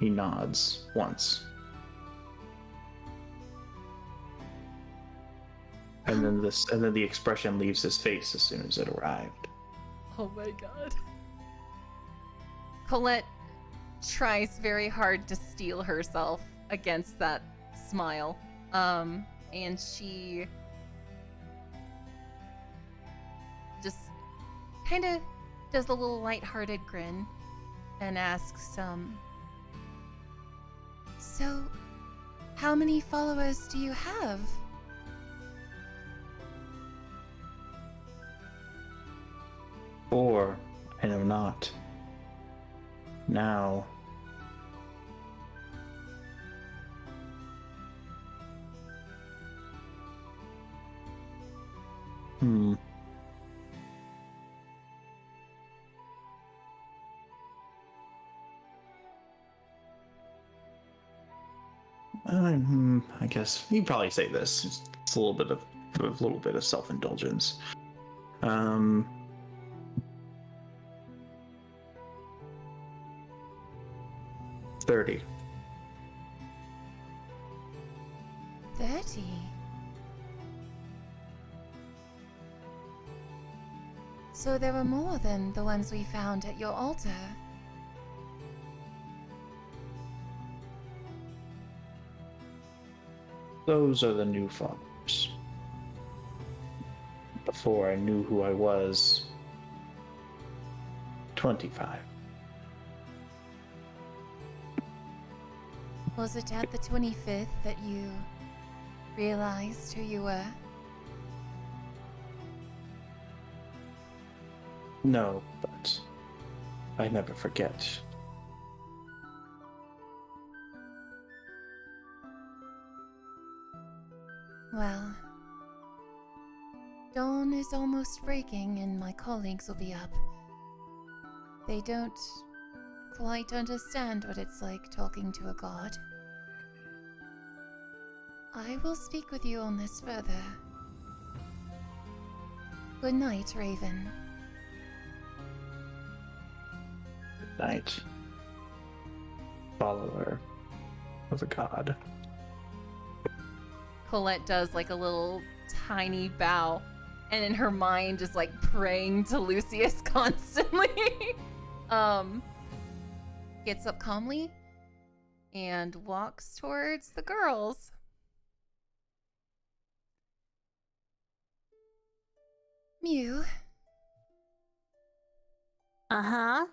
He nods once. And then the expression leaves his face as soon as it arrived. Oh my god. Colette tries very hard to steel herself against that smile. And she just kind of does a little lighthearted grin and asks, so how many followers do you have? Or, I know not. Now. I guess you'd probably say this. It's a little bit of self-indulgence. 30. 30? So there were more than the ones we found at your altar. Those are the new followers. Before I knew who I was, 25. Was it at the 25th that you realized who you were? No, but I never forget. Well, dawn is almost breaking and my colleagues will be up. They don't quite understand what it's like talking to a god. I will speak with you on this further. Good night, Raven. Good night. Follower of a god. Colette does like a little tiny bow and in her mind is like praying to Lucius constantly. Gets up calmly and walks towards the girls. Mew, Uh-huh.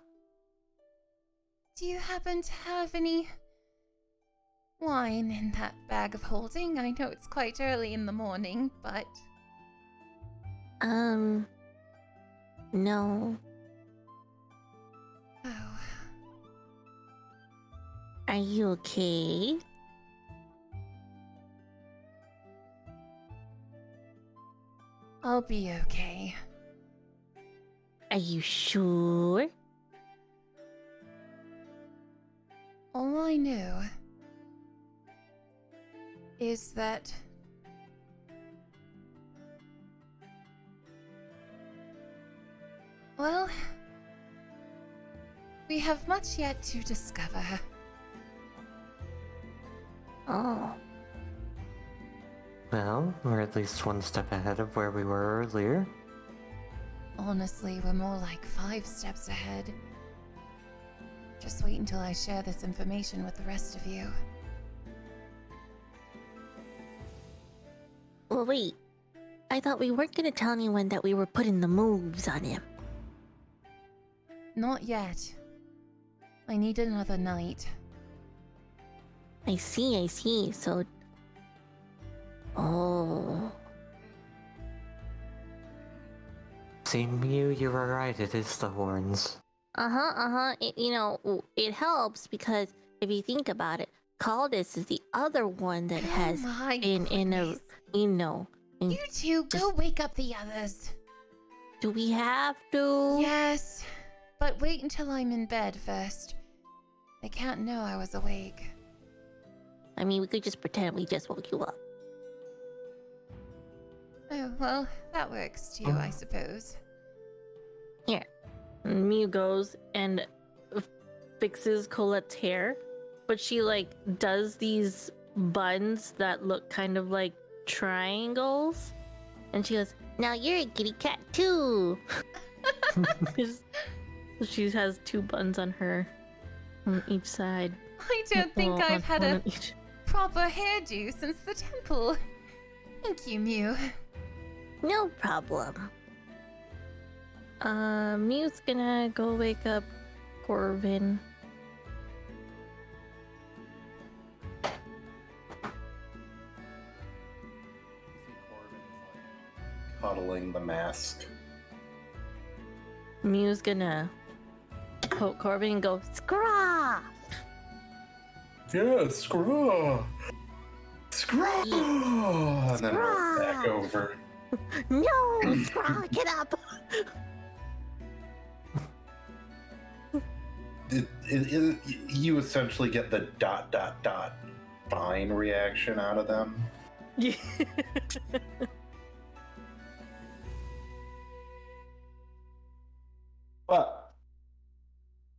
do you happen to have any wine in that bag of holding? I know it's quite early in the morning, but... No. Oh, Are you okay? I'll be okay. Are you sure? All I know is that well, we have much yet to discover. Oh. Well, we're at least one step ahead of where we were earlier. Honestly, we're more like 5 steps ahead. Just wait until I share this information with the rest of you. Well, wait. I thought we weren't gonna tell anyone that we were putting the moves on him. Not yet. I need another night. I see. So... Oh... See, Mew, you were right. It is the horns. It helps because if you think about it, Caldus is the other one that has my been in a... goodness. You two, go wake up the others. Do we have to? Yes, but wait until I'm in bed first. They can't know I was awake. I mean, we could just pretend we just woke you up. Oh, well, that works too, I suppose. Here. Mew goes and fixes Colette's hair, but she does these buns that look kind of like triangles, and she goes, "Now you're a kitty cat too." She has 2 buns on her on each side. I don't think Well, I've had one a on each. proper hairdo since the temple. Thank you, Mew. No problem. Mew's gonna go wake up Corvin. Cuddling the mask. Mew's gonna poke Corvin and go, "Scraw!" Yeah, screw. Screw. And then roll back over. No, Scraw, get up! You essentially get the ... fine reaction out of them. Yeah. Well,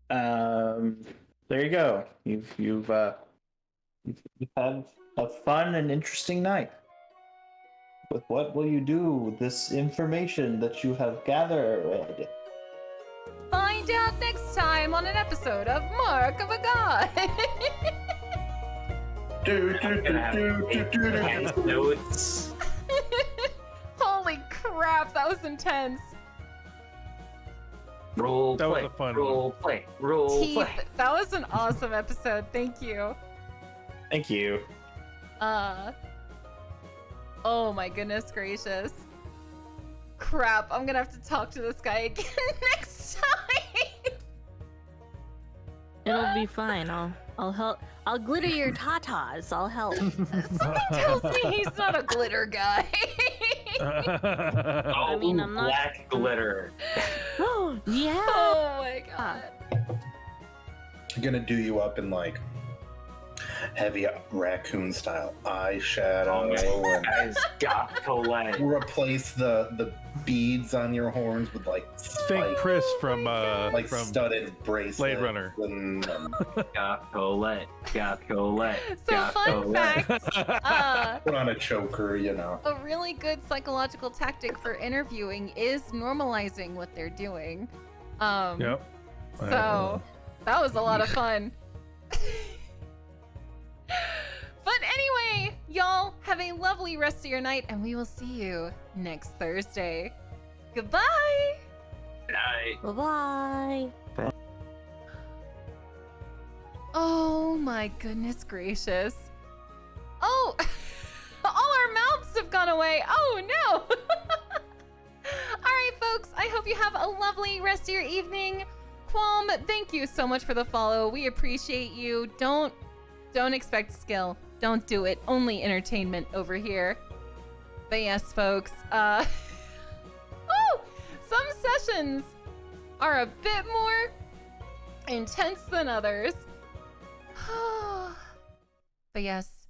there you go. You've had a fun and interesting night. But what will you do with this information that you have gathered? Find out next time on an episode of Mark of a God. Notes. Holy crap, that was intense. Role That was play. a fun Role play. Role Teeth, play. that was an awesome episode. Thank you. Thank you. Oh my goodness gracious. Crap, I'm gonna have to talk to this guy again next time. It'll be fine. I'll help. I'll glitter your tatas. I'll help. Something tells me he's not a glitter guy. I mean, I'm not- black glitter. Oh yeah. Oh my god. I'm gonna do you up in heavy raccoon style eyeshadow and Guys, got Colette. replace the beads on your horns with Think spikes, Chris from from studded bracelets. Blade Runner. And, Got Colette. Got Colette. So got fun Colette. fact, put on a choker, a really good psychological tactic for interviewing is normalizing what they're doing. Yep. So that was a lot of fun. But anyway, y'all have a lovely rest of your night, and we will see you next Thursday. Goodbye. Night. Bye bye. Oh my goodness gracious. Oh, all our mouths have gone away. Oh no. All right, folks, I hope you have a lovely rest of your evening. Qualm, thank you so much for the follow. We appreciate you. Don't expect skill. Don't do it. Only entertainment over here. But yes, folks, some sessions are a bit more intense than others. But yes,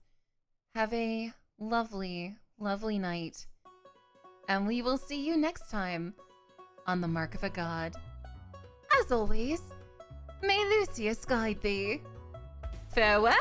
have a lovely, lovely night. And we will see you next time on the Mark of a God. As always, may Lucius guide thee. Farewell!